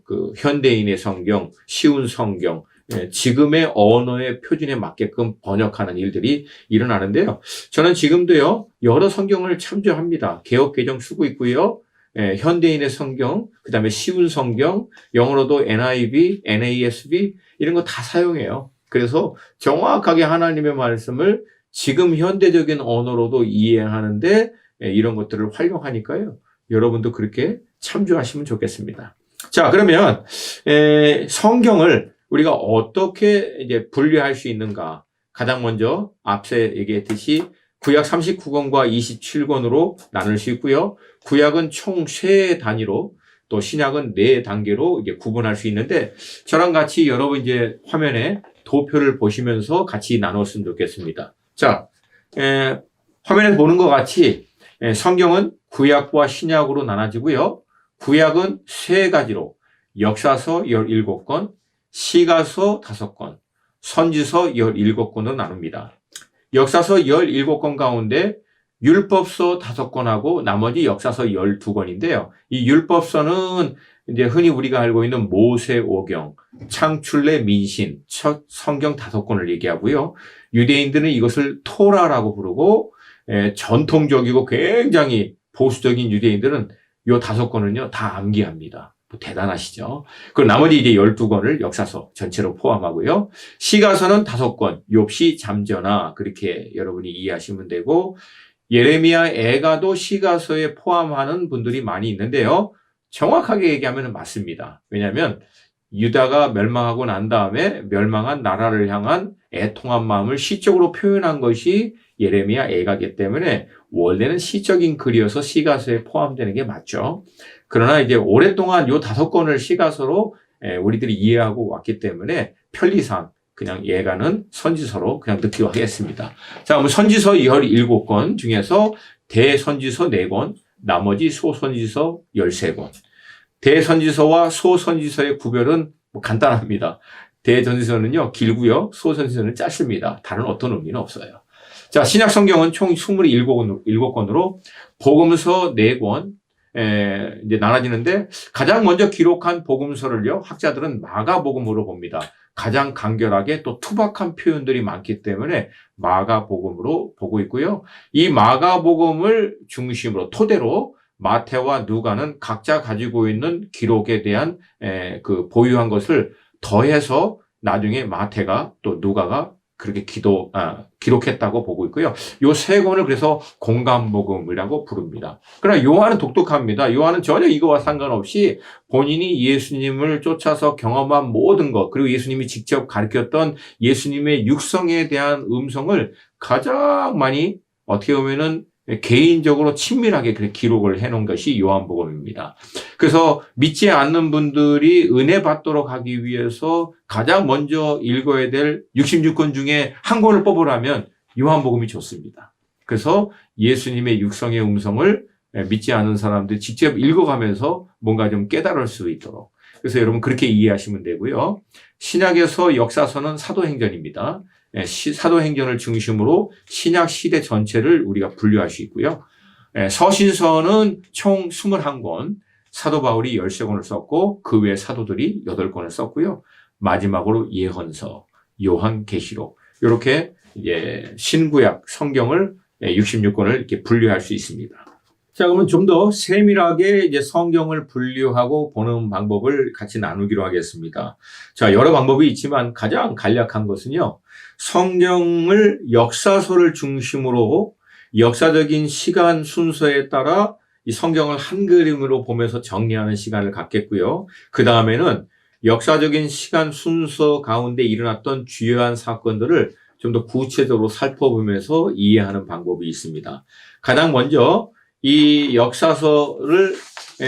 그 현대인의 성경, 쉬운 성경, 지금의 언어의 표준에 맞게끔 번역하는 일들이 일어나는데요. 저는 지금도요, 여러 성경을 참조합니다. 개혁개정 쓰고 있고요. 현대인의 성경, 그 다음에 쉬운 성경, 영어로도 NIV, NASB 이런 거 다 사용해요. 그래서 정확하게 하나님의 말씀을 지금 현대적인 언어로도 이해하는데 이런 것들을 활용하니까요. 여러분도 그렇게 참조하시면 좋겠습니다. 자, 그러면 성경을 우리가 어떻게 이제 분류할 수 있는가? 가장 먼저 앞서 얘기했듯이 구약 39권과 27권으로 나눌 수 있고요. 구약은 총 3단위로 또 신약은 4단계로 이제 구분할 수 있는데 저랑 같이 여러분 이제 화면에 도표를 보시면서 같이 나눴으면 좋겠습니다. 자, 화면에 보는 것 같이 성경은 구약과 신약으로 나눠지고요. 구약은 3가지로 역사서 17권, 시가서 5권, 선지서 17권으로 나눕니다. 역사서 17권 가운데 율법서 5권하고 나머지 역사서 12권인데요. 이 율법서는 이제 흔히 우리가 알고 있는 모세오경, 창출내 민신, 첫 성경 5권을 얘기하고요. 유대인들은 이것을 토라라고 부르고 전통적이고 굉장히 보수적인 유대인들은 요 5권은요 다 암기합니다. 뭐 대단하시죠. 그리고 나머지 이제 12권을 역사서 전체로 포함하고요. 시가서는 5권, 욥시, 잠언 그렇게 여러분이 이해하시면 되고, 예레미야, 애가도 시가서에 포함하는 분들이 많이 있는데요. 정확하게 얘기하면 맞습니다. 왜냐하면 유다가 멸망하고 난 다음에 멸망한 나라를 향한 애통한 마음을 시적으로 표현한 것이 예레미야, 애가이기 때문에 원래는 시적인 글이어서 시가서에 포함되는 게 맞죠. 그러나 이제 오랫동안 요 5권을 시가서로 우리들이 이해하고 왔기 때문에 편리상 그냥 예가는 선지서로 그냥 넣기로 하겠습니다. 자, 그럼 선지서 17권 중에서 대선지서 4권, 나머지 소선지서 13권. 대선지서와 소선지서의 구별은 뭐 간단합니다. 대선지서는요, 길고요. 소선지서는 짧습니다. 다른 어떤 의미는 없어요. 자, 신약 성경은 총 27권으로 복음서 4권, 이제 나눠지는데 가장 먼저 기록한 복음서를요, 학자들은 마가복음으로 봅니다. 가장 간결하게 또 투박한 표현들이 많기 때문에 마가복음으로 보고 있고요. 이 마가복음을 중심으로 토대로 마태와 누가는 각자 가지고 있는 기록에 대한 그 보유한 것을 더해서 나중에 마태가 또 누가가 그렇게 기록했다고 보고 있고요. 요 3권을 그래서 공감복음이라고 부릅니다. 그러나 요한은 독특합니다. 요한은 전혀 이거와 상관없이 본인이 예수님을 쫓아서 경험한 모든 것, 그리고 예수님이 직접 가르쳤던 예수님의 육성에 대한 음성을 가장 많이 어떻게 보면은 개인적으로 친밀하게 그렇게 기록을 해놓은 것이 요한복음입니다. 그래서 믿지 않는 분들이 은혜 받도록 하기 위해서 가장 먼저 읽어야 될 66권 중에 한 권을 뽑으라면 요한복음이 좋습니다. 그래서 예수님의 육성의 음성을 믿지 않은 사람들이 직접 읽어가면서 뭔가 좀 깨달을 수 있도록. 그래서 여러분 그렇게 이해하시면 되고요. 신약에서 역사서는 사도행전입니다. 사도행전을 중심으로 신약 시대 전체를 우리가 분류할 수 있고요. 서신서는 총 21권, 사도 바울이 13권을 썼고 그 외에 사도들이 8권을 썼고요. 마지막으로 예언서, 요한계시록 이렇게 이제 신구약 성경을 66권을 이렇게 분류할 수 있습니다. 자, 그러면 좀 더 세밀하게 이제 성경을 분류하고 보는 방법을 같이 나누기로 하겠습니다. 자, 여러 방법이 있지만 가장 간략한 것은요. 성경을 역사서를 중심으로 역사적인 시간 순서에 따라 이 성경을 한 그림으로 보면서 정리하는 시간을 갖겠고요. 그 다음에는 역사적인 시간 순서 가운데 일어났던 주요한 사건들을 좀 더 구체적으로 살펴보면서 이해하는 방법이 있습니다. 가장 먼저 이 역사서를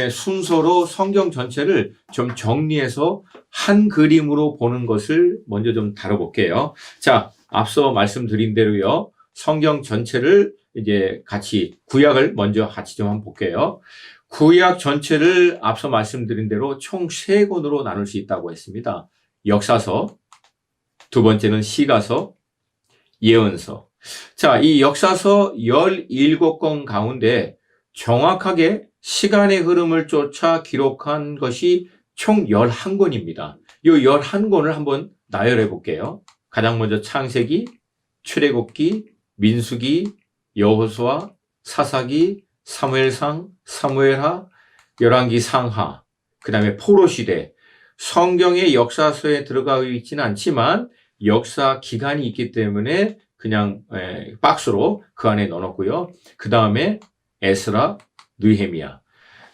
순서로 성경 전체를 좀 정리해서 한 그림으로 보는 것을 먼저 좀 다뤄볼게요. 자, 앞서 말씀드린 대로요. 성경 전체를 이제 같이 구약을 먼저 같이 좀 한번 볼게요. 구약 전체를 앞서 말씀드린 대로 총 3권으로 나눌 수 있다고 했습니다. 역사서, 두 번째는 시가서, 예언서. 자, 이 역사서 17권 가운데 정확하게 시간의 흐름을 쫓아 기록한 것이 총 11권입니다. 이 11권을 한번 나열해 볼게요. 가장 먼저 창세기, 출애굽기, 민수기, 여호수아, 사사기, 사무엘상, 사무엘하, 열왕기 상하, 그 다음에 포로시대. 성경의 역사서에 들어가 있지는 않지만 역사 기간이 있기 때문에 그냥 박스로 그 안에 넣어놓고요. 그 다음에 에스라, 느헤미야.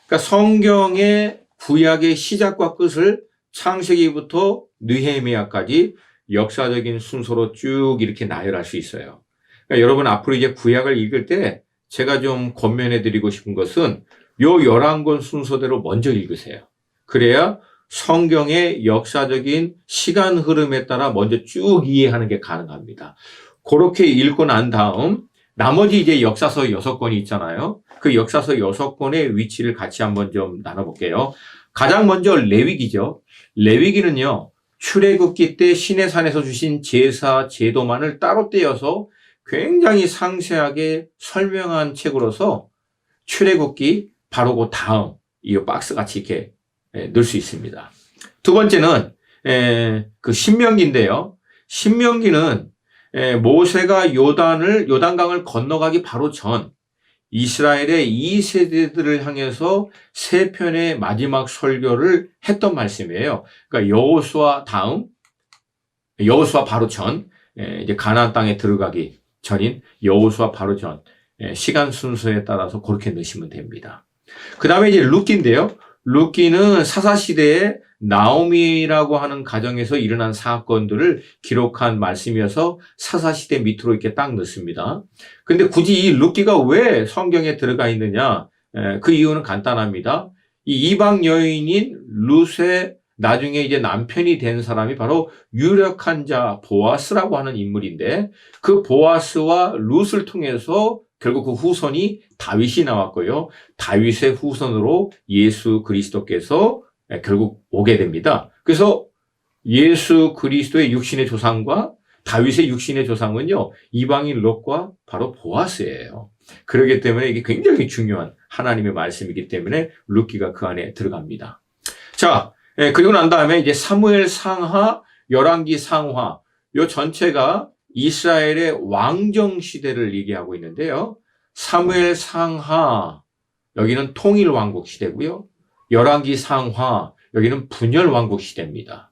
그러니까 성경의 구약의 시작과 끝을 창세기부터 느헤미야까지 역사적인 순서로 쭉 이렇게 나열할 수 있어요. 그러니까 여러분 앞으로 이제 구약을 읽을 때 제가 좀 권면해 드리고 싶은 것은 요 11권 순서대로 먼저 읽으세요. 그래야 성경의 역사적인 시간 흐름에 따라 먼저 쭉 이해하는 게 가능합니다. 그렇게 읽고 난 다음 나머지 이제 역사서 6권이 있잖아요. 그 역사서 6권의 위치를 같이 한번 좀 나눠볼게요. 가장 먼저 레위기죠. 레위기는요, 출애굽기 때 시내산에서 주신 제사, 제도만을 따로 떼어서 굉장히 상세하게 설명한 책으로서 출애굽기 바로 그 다음 이 박스 같이 이렇게 넣을 수 있습니다. 두 번째는 그 신명기인데요. 신명기는 모세가 요단강을 건너가기 바로 전 이스라엘의 2세대들을 향해서 세 편의 마지막 설교를 했던 말씀이에요. 그러니까 여호수아 바로 전, 이제 가나안 땅에 들어가기 전인 여호수아 바로 전, 시간 순서에 따라서 그렇게 넣으시면 됩니다. 그 다음에 이제 룻기인데요. 룻기는 사사시대에 나오미라고 하는 가정에서 일어난 사건들을 기록한 말씀이어서 사사시대 밑으로 이렇게 딱 넣습니다. 근데 굳이 이 룻기가 왜 성경에 들어가 있느냐? 그 이유는 간단합니다. 이 이방 여인인 룻의 나중에 이제 남편이 된 사람이 바로 유력한 자 보아스라고 하는 인물인데 그 보아스와 룻을 통해서 결국 그 후손이 다윗이 나왔고요. 다윗의 후손으로 예수 그리스도께서 결국 오게 됩니다. 그래서 예수 그리스도의 육신의 조상과 다윗의 육신의 조상은요, 이방인 롯과 바로 보아스예요. 그렇기 때문에 이게 굉장히 중요한 하나님의 말씀이기 때문에 룻기가 그 안에 들어갑니다. 자, 그리고 난 다음에 이제 사무엘 상하, 열왕기 상하, 요 전체가 이스라엘의 왕정 시대를 얘기하고 있는데요. 사무엘 상하, 여기는 통일 왕국 시대고요. 열왕기 상하, 여기는 분열 왕국 시대입니다.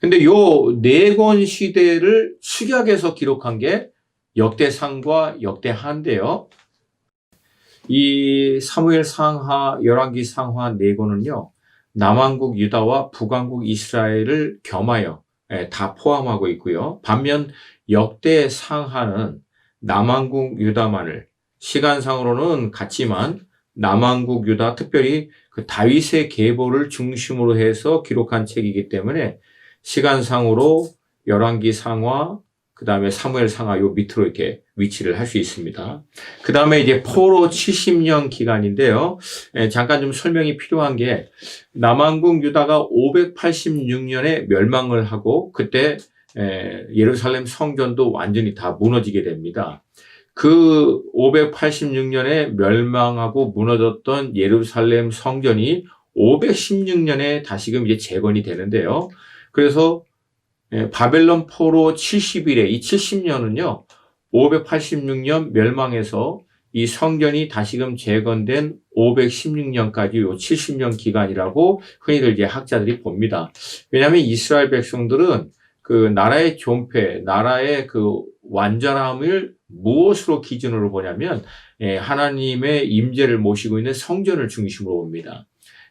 근데 요 네 권 시대를 축약해서 기록한 게 역대상과 역대하인데요. 이 사무엘 상하, 열왕기 상하 네 권은요, 남왕국 유다와 북왕국 이스라엘을 겸하여 다 포함하고 있고요. 반면 역대 상하는 남왕국 유다만을, 시간상으로는 같지만 남왕국 유다, 특별히 그 다윗의 계보를 중심으로 해서 기록한 책이기 때문에 시간상으로 열왕기 상하, 그 다음에 사무엘 상하 요 밑으로 이렇게 위치를 할 수 있습니다. 그 다음에 이제 포로 70년 기간인데요. 잠깐 좀 설명이 필요한 게 남왕국 유다가 586년에 멸망을 하고 그때 예루살렘 성전도 완전히 다 무너지게 됩니다. 그 586년에 멸망하고 무너졌던 예루살렘 성전이 516년에 다시금 이제 재건이 되는데요. 그래서 바벨론 포로 70일에 이 70년은요, 586년 멸망해서 이 성전이 다시금 재건된 516년까지 요 70년 기간이라고 흔히들 이제 학자들이 봅니다. 왜냐하면 이스라엘 백성들은 그 나라의 존폐, 나라의 그 완전함을 무엇으로 기준으로 보냐면 하나님의 임재를 모시고 있는 성전을 중심으로 봅니다.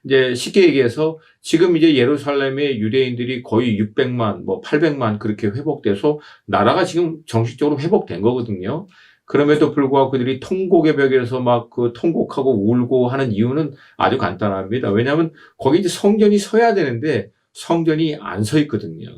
이제 쉽게 얘기해서 지금 이제 예루살렘의 유대인들이 거의 600만, 800만 그렇게 회복돼서 나라가 지금 정식적으로 회복된 거거든요. 그럼에도 불구하고 그들이 통곡의 벽에서 막 그 통곡하고 울고 하는 이유는 아주 간단합니다. 왜냐하면 거기 이제 성전이 서야 되는데 성전이 안 서 있거든요.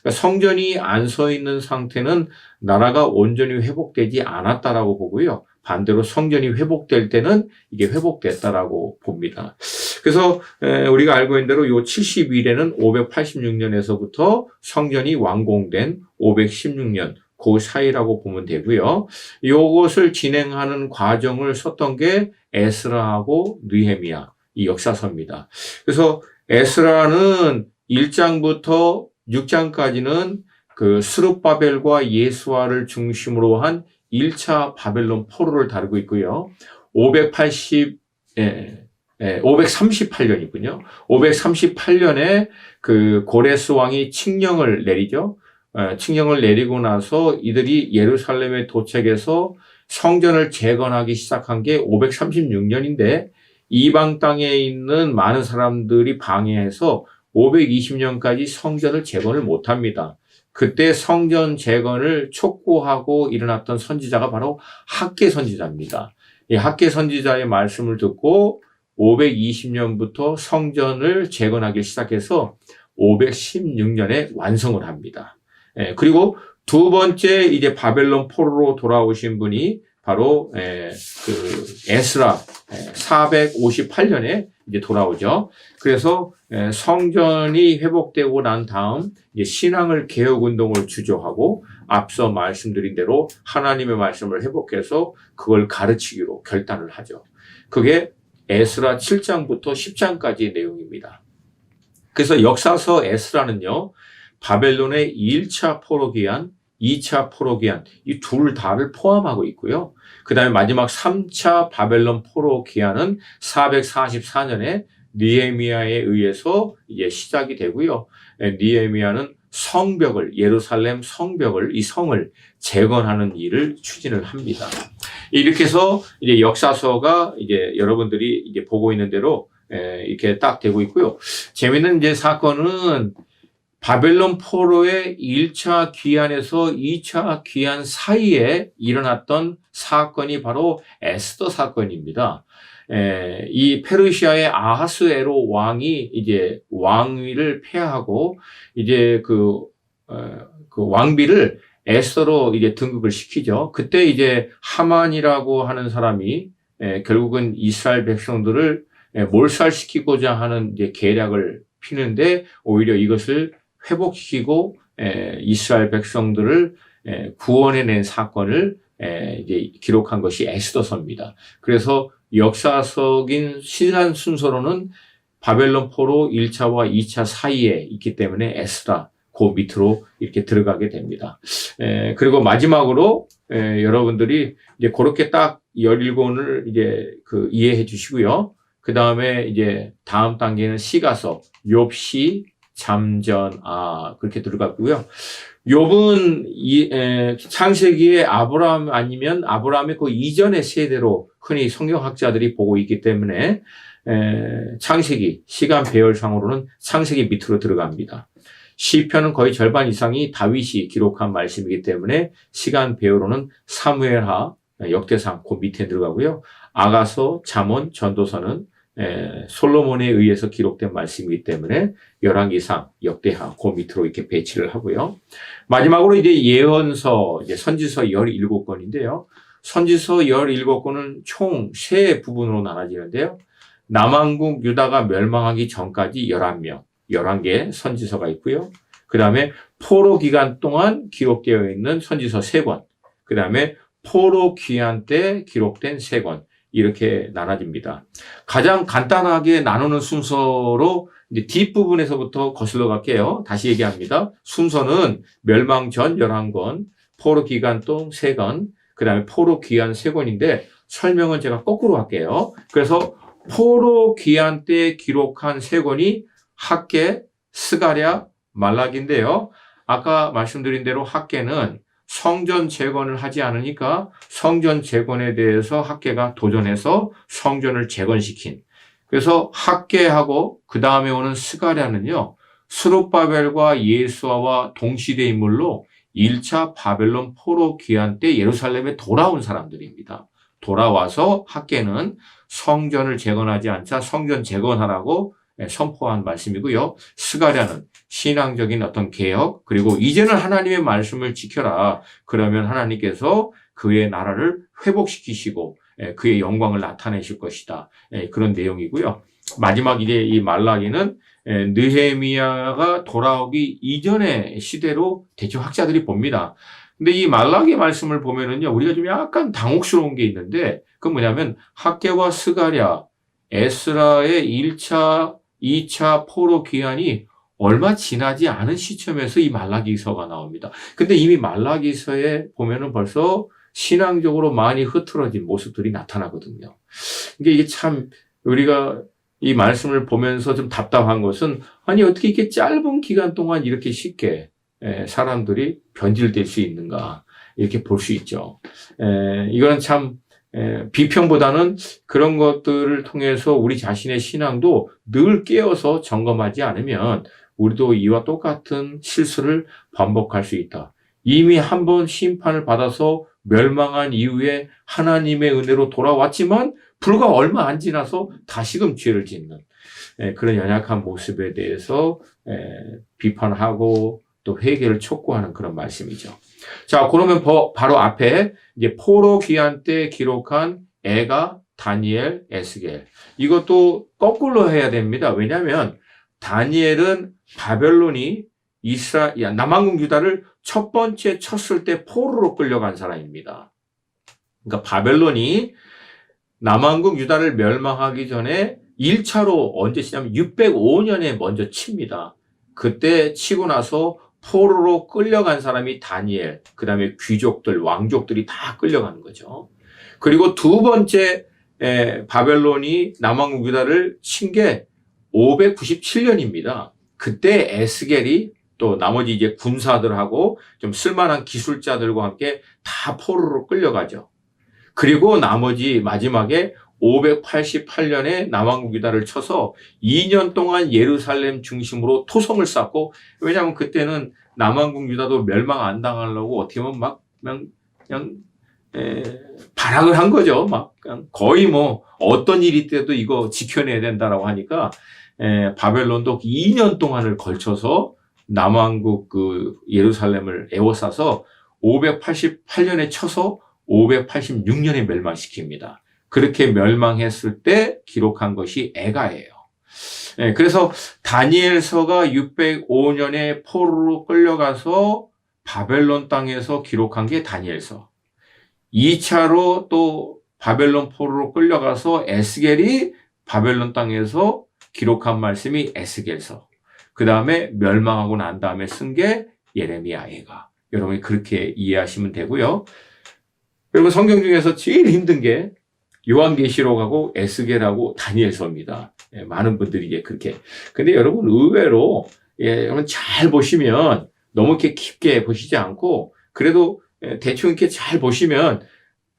그러니까 성전이 안 서 있는 상태는 나라가 온전히 회복되지 않았다라고 보고요. 반대로 성전이 회복될 때는 이게 회복됐다라고 봅니다. 그래서 우리가 알고 있는 대로 요 70일에는 586년에서부터 성전이 완공된 516년 그 사이라고 보면 되고요. 요것을 진행하는 과정을 썼던 게 에스라하고 느헤미야 이 역사서입니다. 그래서 에스라는 1장부터 6장까지는 그 스룹바벨과 예수아를 중심으로 한 1차 바벨론 포로를 다루고 있고요. 538년이군요. 538년에 그 고레스 왕이 칙령을 내리죠. 칙령을 내리고 나서 이들이 예루살렘에 도착해서 성전을 재건하기 시작한 게 536년인데 이방 땅에 있는 많은 사람들이 방해해서 520년까지 성전을 재건을 못합니다. 그때 성전 재건을 촉구하고 일어났던 선지자가 바로 학개 선지자입니다. 이 학개 선지자의 말씀을 듣고 520년부터 성전을 재건하기 시작해서 516년에 완성을 합니다. 그리고 두 번째 이제 바벨론 포로로 돌아오신 분이 바로 그 에스라 458년에 이제 돌아오죠. 그래서 성전이 회복되고 난 다음 이제 신앙을 개혁 운동을 주저하고 앞서 말씀드린 대로 하나님의 말씀을 회복해서 그걸 가르치기로 결단을 하죠. 그게 에스라 7장부터 10장까지의 내용입니다. 그래서 역사서 에스라는요, 바벨론의 1차 포로 기한 2차 포로 기한, 이 둘 다를 포함하고 있고요. 그 다음에 마지막 3차 바벨론 포로 기한은 444년에 느헤미야에 의해서 이제 시작이 되고요. 느헤미야는 성벽을, 예루살렘 성벽을, 이 성을 재건하는 일을 추진을 합니다. 이렇게 해서 이제 역사서가 이제 여러분들이 이제 보고 있는 대로 이렇게 딱 되고 있고요. 재밌는 이제 사건은 바벨론 포로의 1차 귀환에서 2차 귀환 사이에 일어났던 사건이 바로 에스더 사건입니다. 이 페르시아의 아하스에로 왕이 이제 왕위를 폐하고 이제 그 왕비를 에스더로 이제 등극을 시키죠. 그때 이제 하만이라고 하는 사람이 결국은 이스라엘 백성들을 몰살시키고자 하는 이제 계략을 피는데 오히려 이것을 회복시키고 이스라엘 백성들을 구원해낸 사건을 이제 기록한 것이 에스더서입니다. 그래서 역사적인 시간 순서로는 바벨론 포로 1차와 2차 사이에 있기 때문에 에스라 그 밑으로 이렇게 들어가게 됩니다. 그리고 마지막으로 여러분들이 이제 그렇게 딱 17권을 이제 이해해 주시고요. 그 다음에 이제 다음 단계는 시가서, 욥시, 잠전, 그렇게 들어갔고요. 욥은 창세기의 아브라함 아니면 아브라함의 그 이전의 세대로 흔히 성경학자들이 보고 있기 때문에 창세기, 시간 배열상으로는 창세기 밑으로 들어갑니다. 시편은 거의 절반 이상이 다윗이 기록한 말씀이기 때문에 시간 배열로는 사무엘하, 역대상 그 밑에 들어가고요. 아가서, 잠언, 전도서는 솔로몬에 의해서 기록된 말씀이기 때문에 열왕기상, 역대하 그 밑으로 이렇게 배치를 하고요. 마지막으로 이제 예언서, 이제 선지서 17권인데요. 선지서 17권은 총 3부분으로 나눠지는데요. 남왕국 유다가 멸망하기 전까지 11명, 11개 선지서가 있고요. 그 다음에 포로 기간 동안 기록되어 있는 선지서 3권, 그 다음에 포로 귀환 때 기록된 3권, 이렇게 나눠집니다. 가장 간단하게 나누는 순서로 이제 뒷부분에서부터 거슬러 갈게요. 다시 얘기합니다. 순서는 멸망 전 11권, 포로 기간 동 3권, 그 다음에 포로 귀환 3권인데 설명은 제가 거꾸로 할게요. 그래서 포로 귀환 때 기록한 3권이 학개, 스가랴, 말라기인데요. 아까 말씀드린 대로 학개는 성전 재건을 하지 않으니까 성전 재건에 대해서 학개가 도전해서 성전을 재건시킨. 그래서 학개하고 그 다음에 오는 스가랴는요. 스룹바벨과 예수아와 동시대 인물로 1차 바벨론 포로 귀환 때 예루살렘에 돌아온 사람들입니다. 돌아와서 학개는 성전을 재건하지 않자 성전 재건하라고 선포한 말씀이고요. 스가랴는 신앙적인 어떤 개혁, 그리고 이제는 하나님의 말씀을 지켜라. 그러면 하나님께서 그의 나라를 회복시키시고 그의 영광을 나타내실 것이다. 그런 내용이고요. 마지막 이제 이 말라기는 느헤미야가 돌아오기 이전의 시대로 대충 학자들이 봅니다. 근데 이 말라기 말씀을 보면은요, 우리가 좀 약간 당혹스러운 게 있는데, 그건 뭐냐면 학개와 스가랴, 에스라의 1차, 2차 포로 귀환이 얼마 지나지 않은 시점에서 이 말라기서가 나옵니다. 근데 이미 말라기서에 보면은 벌써 신앙적으로 많이 흐트러진 모습들이 나타나거든요. 이게 참 우리가 이 말씀을 보면서 좀 답답한 것은 아니 어떻게 이렇게 짧은 기간 동안 이렇게 쉽게 사람들이 변질될 수 있는가 이렇게 볼 수 있죠. 이거는 참 비평보다는 그런 것들을 통해서 우리 자신의 신앙도 늘 깨어서 점검하지 않으면 우리도 이와 똑같은 실수를 반복할 수 있다. 이미 한 번 심판을 받아서 멸망한 이후에 하나님의 은혜로 돌아왔지만 불과 얼마 안 지나서 다시금 죄를 짓는 그런 연약한 모습에 대해서 비판하고 또 회개를 촉구하는 그런 말씀이죠. 자, 그러면 바로 앞에 이제 포로 귀환 때 기록한 에가, 다니엘, 에스겔. 이것도 거꾸로 해야 됩니다. 왜냐하면 다니엘은 바벨론이 남왕국 유다를 첫 번째 쳤을 때 포로로 끌려간 사람입니다. 그러니까 바벨론이 남왕국 유다를 멸망하기 전에 1차로 언제 치냐면 605년에 먼저 칩니다. 그때 치고 나서 포로로 끌려간 사람이 다니엘, 그 다음에 귀족들, 왕족들이 다 끌려가는 거죠. 그리고 두 번째 바벨론이 남왕국 유다를 친 게 597년입니다. 그때 에스겔이 또 나머지 이제 군사들하고 좀 쓸만한 기술자들과 함께 다 포로로 끌려가죠. 그리고 나머지 마지막에 588년에 남왕국 유다를 쳐서 2년 동안 예루살렘 중심으로 토성을 쌓고, 왜냐하면 그때는 남왕국 유다도 멸망 안 당하려고 어떻게 보면 막 그냥 발악을 한 거죠. 막 그냥 거의 뭐 어떤 일이 있더라도 이거 지켜내야 된다라고 하니까 바벨론도 2년 동안을 걸쳐서 남왕국 그 예루살렘을 에워싸서 588년에 쳐서 586년에 멸망시킵니다. 그렇게 멸망했을 때 기록한 것이 에가예요. 그래서 다니엘서가 605년에 포로로 끌려가서 바벨론 땅에서 기록한 게 다니엘서. 2차로 또 바벨론 포로로 끌려가서 에스겔이 바벨론 땅에서 기록한 말씀이 에스겔서. 그 다음에 멸망하고 난 다음에 쓴 게 예레미야에가. 여러분이 그렇게 이해하시면 되고요. 그리고 성경 중에서 제일 힘든 게 요한계시록하고 에스겔하고 다니엘서입니다. 많은 분들이 이제 그렇게. 근데 여러분 의외로 여러분 잘 보시면 너무 이렇게 깊게 보시지 않고 그래도 대충 이렇게 잘 보시면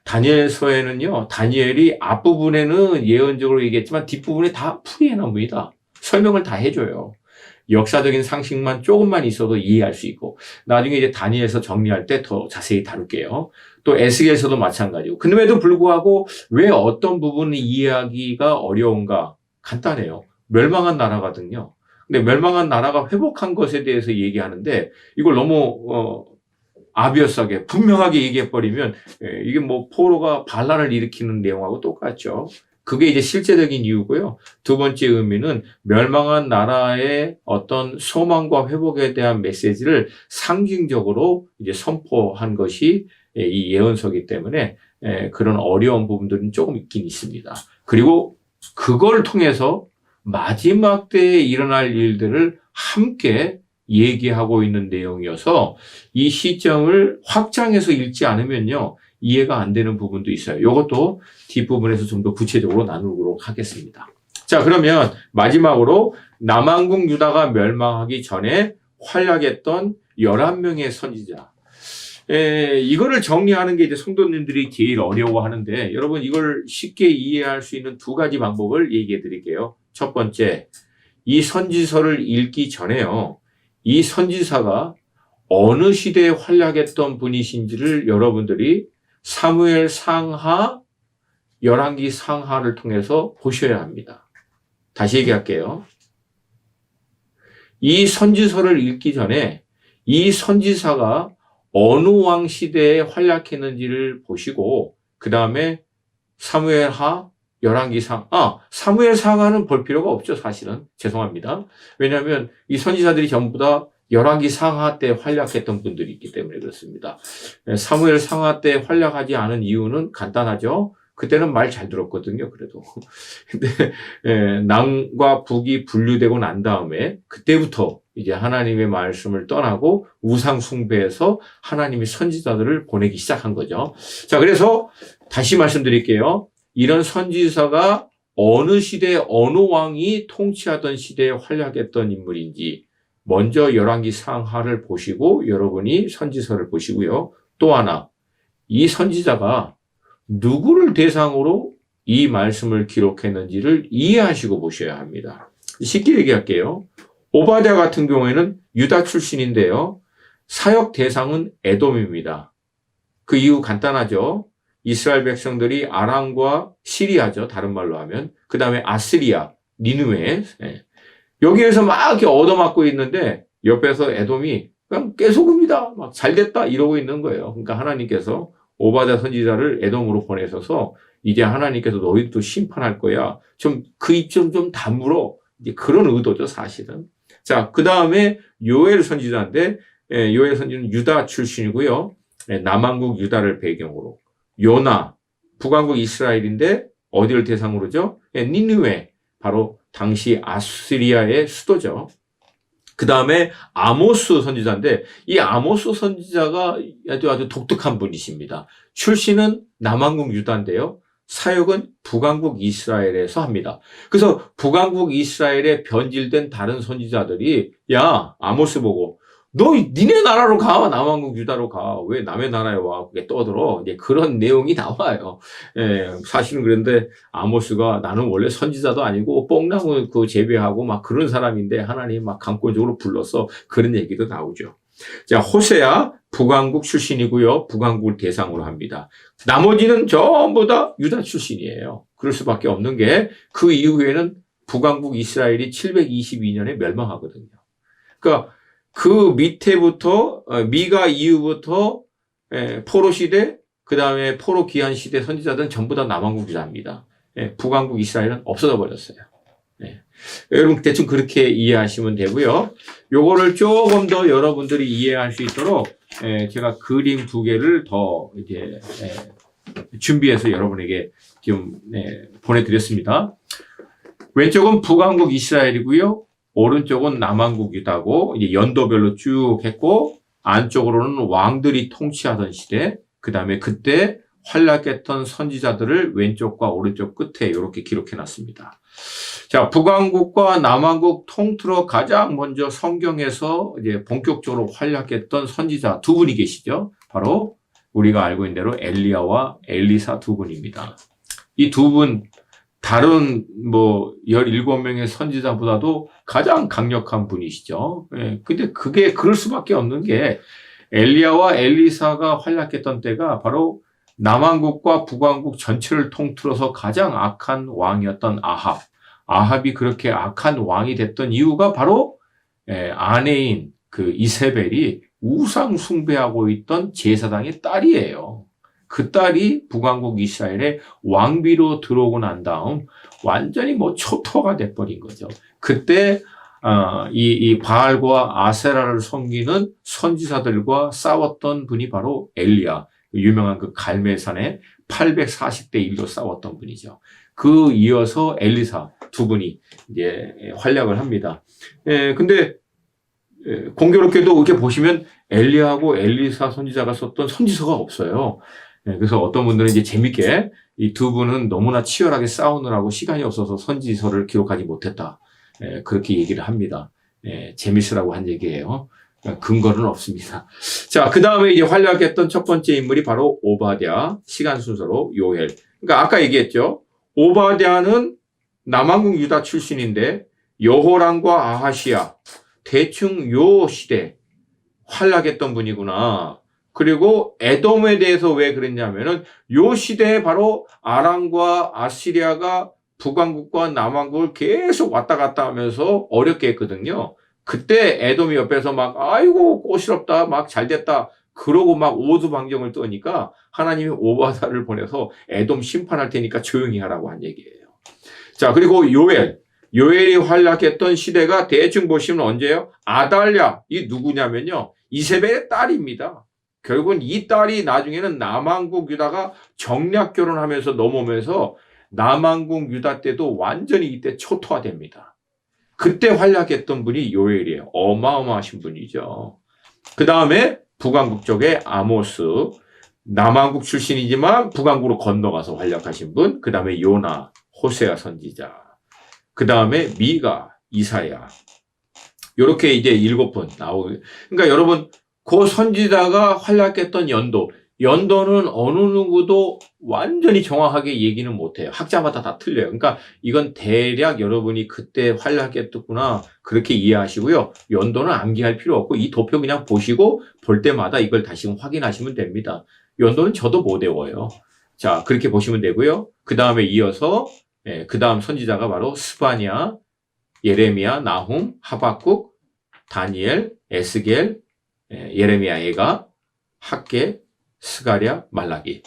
다니엘서에는요, 다니엘이 앞부분에는 예언적으로 얘기했지만 뒷부분에 다 풀이해 놔봅니다. 설명을 다 해줘요. 역사적인 상식만 조금만 있어도 이해할 수 있고, 나중에 이제 다니엘서 정리할 때 더 자세히 다룰게요. 또 에스겔서도 마찬가지고. 그럼에도 불구하고 왜 어떤 부분을 이해하기가 어려운가? 간단해요. 멸망한 나라거든요. 근데 멸망한 나라가 회복한 것에 대해서 얘기하는데 이걸 너무 아비어스하게 분명하게 얘기해버리면 이게 뭐 포로가 반란을 일으키는 내용하고 똑같죠. 그게 이제 실제적인 이유고요. 두 번째 의미는 멸망한 나라의 어떤 소망과 회복에 대한 메시지를 상징적으로 이제 선포한 것이 이 예언서이기 때문에 그런 어려운 부분들은 조금 있긴 있습니다. 그리고 그걸 통해서 마지막 때에 일어날 일들을 함께 얘기하고 있는 내용이어서 이 시점을 확장해서 읽지 않으면요. 이해가 안 되는 부분도 있어요. 이것도 뒷부분에서 좀 더 구체적으로 나누도록 하겠습니다. 자, 그러면 마지막으로 남왕국 유다가 멸망하기 전에 활약했던 11명의 선지자. 이거를 정리하는 게 이제 성도님들이 제일 어려워하는데 여러분 이걸 쉽게 이해할 수 있는 두 가지 방법을 얘기해 드릴게요. 첫 번째, 이 선지서를 읽기 전에요. 이 선지사가 어느 시대에 활약했던 분이신지를 여러분들이 사무엘 상하, 열왕기 상하를 통해서 보셔야 합니다. 다시 얘기할게요. 이 선지서를 읽기 전에 이 선지사가 어느 왕 시대에 활약했는지를 보시고 그 다음에 사무엘 하, 열왕기 상, 사무엘 상하는 볼 필요가 없죠, 사실은. 죄송합니다. 왜냐하면 이 선지자들이 전부 다 열왕기 상하 때 활약했던 분들이 있기 때문에 그렇습니다. 사무엘 상하 때 활약하지 않은 이유는 간단하죠. 그때는 말 잘 들었거든요, 그래도. 근데, 남과 북이 분류되고 난 다음에, 그때부터 이제 하나님의 말씀을 떠나고 우상 숭배해서 하나님이 선지자들을 보내기 시작한 거죠. 자, 그래서 다시 말씀드릴게요. 이런 선지자가 어느 시대에 어느 왕이 통치하던 시대에 활약했던 인물인지, 먼저 열왕기 상하를 보시고 여러분이 선지서를 보시고요. 또 하나, 이 선지자가 누구를 대상으로 이 말씀을 기록했는지를 이해하시고 보셔야 합니다. 쉽게 얘기할게요. 오바댜 같은 경우에는 유다 출신인데요. 사역 대상은 에돔입니다. 그 이유 간단하죠. 이스라엘 백성들이 아람과 시리아죠. 다른 말로 하면. 그 다음에 아스리아, 니느웨. 여기에서 막 이렇게 얻어맞고 있는데 옆에서 에돔이 그냥 깨소금이다. 막 잘됐다. 이러고 있는 거예요. 그러니까 하나님께서 오바댜 선지자를 에돔으로 보내셔서 이제 하나님께서 너희도 심판할 거야. 좀 그 입 좀 다물어. 이제 그런 의도죠, 사실은. 자, 그 다음에 요엘 선지자인데 요엘 선지자는 유다 출신이고요. 남왕국 유다를 배경으로. 요나, 북왕국 이스라엘인데 어디를 대상으로죠? 니느웨, 바로 당시 아수리아의 수도죠. 그 다음에 아모스 선지자인데 이 아모스 선지자가 아주 독특한 분이십니다. 출신은 남왕국 유다인데요. 사역은 북왕국 이스라엘에서 합니다. 그래서 북왕국 이스라엘에 변질된 다른 선지자들이 야 아모스 보고 너 니네 나라로 가 남왕국 유다로 가 왜 남의 나라에 와 그게 떠들어 이제 그런 내용이 나와요. 사실은 그런데 아모스가 나는 원래 선지자도 아니고 뽕나무 그 재배하고 막 그런 사람인데 하나님 막 강권적으로 불러서 그런 얘기도 나오죠. 자 호세아 북왕국 출신이고요. 북왕국을 대상으로 합니다. 나머지는 전부 다 유다 출신이에요. 그럴 수밖에 없는 게 그 이후에는 북왕국 이스라엘이 722년에 멸망하거든요. 그러니까 그 밑에부터 미가 이후부터 포로 시대 그 다음에 포로 기한 시대 선지자들은 전부 다 남왕국 유다입니다. 북왕국 이스라엘은 없어져 버렸어요. 여러분 대충 그렇게 이해하시면 되고요. 요거를 조금 더 여러분들이 이해할 수 있도록 제가 그림 두 개를 더 이제 준비해서 여러분에게 지금 보내드렸습니다. 왼쪽은 북왕국 이스라엘이고요. 오른쪽은 남왕국 유다고 이제 연도별로 쭉 했고 안쪽으로는 왕들이 통치하던 시대 그 다음에 그때 활약했던 선지자들을 왼쪽과 오른쪽 끝에 이렇게 기록해 놨습니다. 자, 북왕국과 남왕국 통틀어 가장 먼저 성경에서 이제 본격적으로 활약했던 선지자 두 분이 계시죠. 바로 우리가 알고 있는 대로 엘리야와 엘리사 두 분입니다. 이 두 분 다른 17명의 선지자보다도 가장 강력한 분이시죠. 근데 그게 그럴 수밖에 없는 게 엘리야와 엘리사가 활약했던 때가 바로 남왕국과 북왕국 전체를 통틀어서 가장 악한 왕이었던 아합이 그렇게 악한 왕이 됐던 이유가 바로 아내인 그 이세벨이 우상 숭배하고 있던 제사장의 딸이에요. 그 딸이 북왕국 이스라엘의 왕비로 들어오고 난 다음 완전히 초토화가 돼버린 거죠. 그때 이 바알과 아세라를 섬기는 선지자들과 싸웠던 분이 바로 엘리야, 유명한 그 갈멜산에 840대 1로 싸웠던 분이죠. 그 이어서 엘리사 두 분이 이제 활약을 합니다. 근데 공교롭게도 이렇게 보시면 엘리야하고 엘리사 선지자가 썼던 선지서가 없어요. 그래서 어떤 분들은 이제 재밌게 이 두 분은 너무나 치열하게 싸우느라고 시간이 없어서 선지서를 기록하지 못했다. 그렇게 얘기를 합니다. 재밌으라고 한 얘기예요. 근거는 없습니다. 자, 그 다음에 이제 활약했던 첫 번째 인물이 바로 오바댜, 시간 순서로 요엘. 그러니까 아까 얘기했죠. 오바댜는 남왕국 유다 출신인데 여호람과 아하시야 대충 요 시대 활약했던 분이구나. 그리고 에돔에 대해서 왜 그랬냐면은 요 시대에 바로 아람과 아시리아가 북왕국과 남왕국을 계속 왔다 갔다 하면서 어렵게 했거든요. 그때 에돔이 옆에서 막 아이고 꽃이롭다 막 잘됐다 그러고 막 오두방정을 떠니까 하나님이 오바댜를 보내서 에돔 심판할 테니까 조용히 하라고 한 얘기예요. 자, 그리고 요엘이 활약했던 시대가 대충 보시면 언제예요? 아달랴, 이 누구냐면요 이세벨의 딸입니다. 결국은 이 딸이 나중에는 남왕국 유다가 정략 결혼하면서 넘어오면서 남왕국 유다 때도 완전히 이때 초토화됩니다. 그때 활약했던 분이 요엘이에요. 어마어마하신 분이죠. 그 다음에 북왕국 쪽에 아모스, 남왕국 출신이지만 북왕국으로 건너가서 활약하신 분, 그 다음에 요나, 호세아 선지자, 그 다음에 미가, 이사야. 이렇게 이제 7분 나오고. 그러니까 여러분, 그 선지자가 활약했던 연도는 어느 누구도 완전히 정확하게 얘기는 못해요. 학자마다 다 틀려요. 그러니까 이건 대략 여러분이 그때 활약했구나 그렇게 이해하시고요. 연도는 암기할 필요 없고 이 도표 그냥 보시고 볼 때마다 이걸 다시 확인하시면 됩니다. 연도는 저도 못 외워요. 자, 그렇게 보시면 되고요. 그 다음에 이어서 그 다음 선지자가 바로 스바냐, 예레미야, 나훔, 하박국, 다니엘, 에스겔, 예레미야, 예가, 학개, 스가랴, 말라기.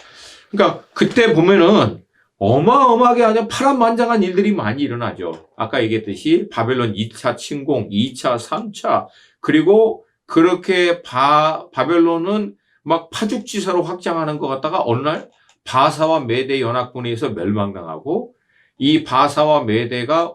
그러니까 그때 보면은 어마어마하게 아주 파란만장한 일들이 많이 일어나죠. 아까 얘기했듯이 바벨론 2차 침공, 2차, 3차 그리고 그렇게 바벨론은 막 파죽지사로 확장하는 것 같다가 어느 날 바사와 메대 연합군에 의해서 멸망당하고 이 바사와 메대가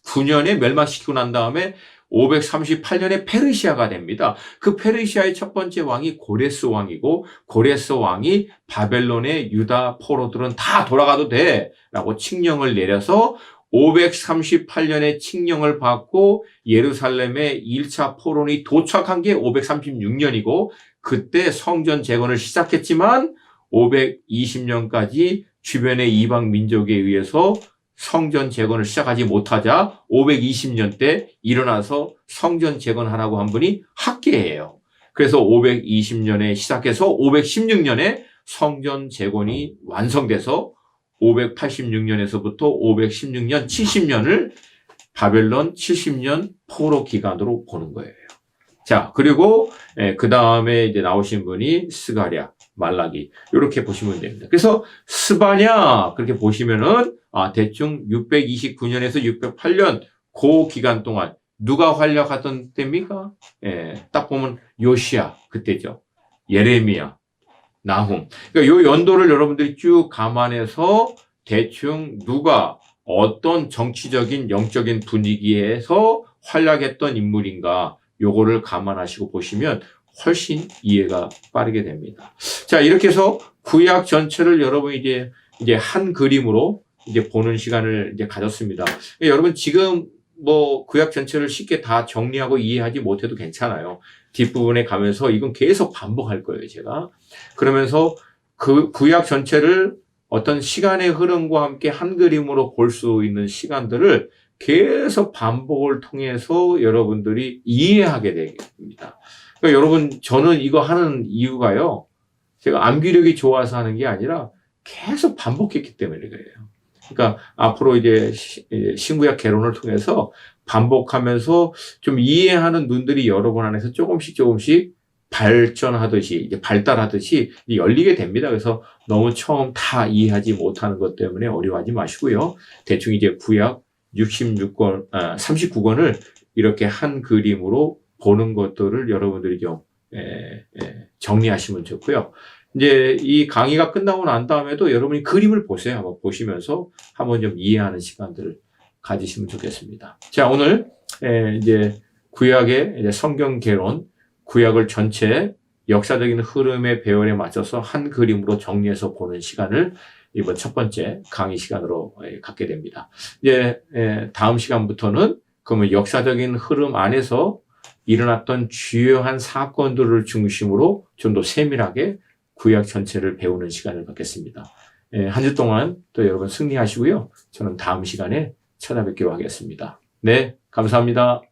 439년에 멸망시키고 난 다음에 538년에 페르시아가 됩니다. 그 페르시아의 첫 번째 왕이 고레스 왕이고, 고레스 왕이 바벨론의 유다 포로들은 다 돌아가도 돼 라고 칙령을 내려서 538년에 칙령을 받고 예루살렘에 1차 포로이 도착한 게 536년이고, 그때 성전 재건을 시작했지만 520년까지 주변의 이방 민족에 의해서 성전 재건을 시작하지 못하자 520년 때 일어나서 성전 재건하라고 한 분이 학개예요. 그래서 520년에 시작해서 516년에 성전 재건이 완성돼서 586년에서부터 516년, 70년을 바벨론 70년 포로 기간으로 보는 거예요. 자, 그리고 그 다음에 이제 나오신 분이 스가랴, 말라기 이렇게 보시면 됩니다. 그래서 스바냐 그렇게 보시면은 대충 629년에서 608년 그 기간 동안 누가 활약하던 때입니까? 딱 보면 요시야 그때죠. 예레미야, 나훔. 그러니까 요 연도를 여러분들이 쭉 감안해서 대충 누가 어떤 정치적인 영적인 분위기에서 활약했던 인물인가 요거를 감안하시고 보시면 훨씬 이해가 빠르게 됩니다. 자, 이렇게 해서 구약 전체를 여러분이 이제 한 그림으로 이제 보는 시간을 이제 가졌습니다. 여러분 지금 뭐 구약 전체를 쉽게 다 정리하고 이해하지 못해도 괜찮아요. 뒷부분에 가면서 이건 계속 반복할 거예요, 제가. 그러면서 그 구약 전체를 어떤 시간의 흐름과 함께 한 그림으로 볼 수 있는 시간들을 계속 반복을 통해서 여러분들이 이해하게 됩니다. 그러니까 여러분, 저는 이거 하는 이유가요, 제가 암기력이 좋아서 하는 게 아니라 계속 반복했기 때문에 그래요. 그러니까 앞으로 이제 신구약 개론을 통해서 반복하면서 좀 이해하는 눈들이 여러분 안에서 조금씩 발전하듯이, 이제 발달하듯이 열리게 됩니다. 그래서 너무 처음 다 이해하지 못하는 것 때문에 어려워하지 마시고요. 대충 이제 구약 39권을 이렇게 한 그림으로 보는 것들을 여러분들이 좀 정리하시면 좋고요. 이제 이 강의가 끝나고 난 다음에도 여러분이 그림을 보세요. 한번 보시면서 한번 좀 이해하는 시간들을 가지시면 좋겠습니다. 자, 오늘 이제 구약의 이제 성경 개론, 구약을 전체 역사적인 흐름의 배열에 맞춰서 한 그림으로 정리해서 보는 시간을 이번 첫 번째 강의 시간으로 갖게 됩니다. 이제 다음 시간부터는 그러면 역사적인 흐름 안에서 일어났던 주요한 사건들을 중심으로 좀 더 세밀하게 구약 전체를 배우는 시간을 갖겠습니다. 한 주 동안 또 여러분 승리하시고요. 저는 다음 시간에 찾아뵙기로 하겠습니다. 네, 감사합니다.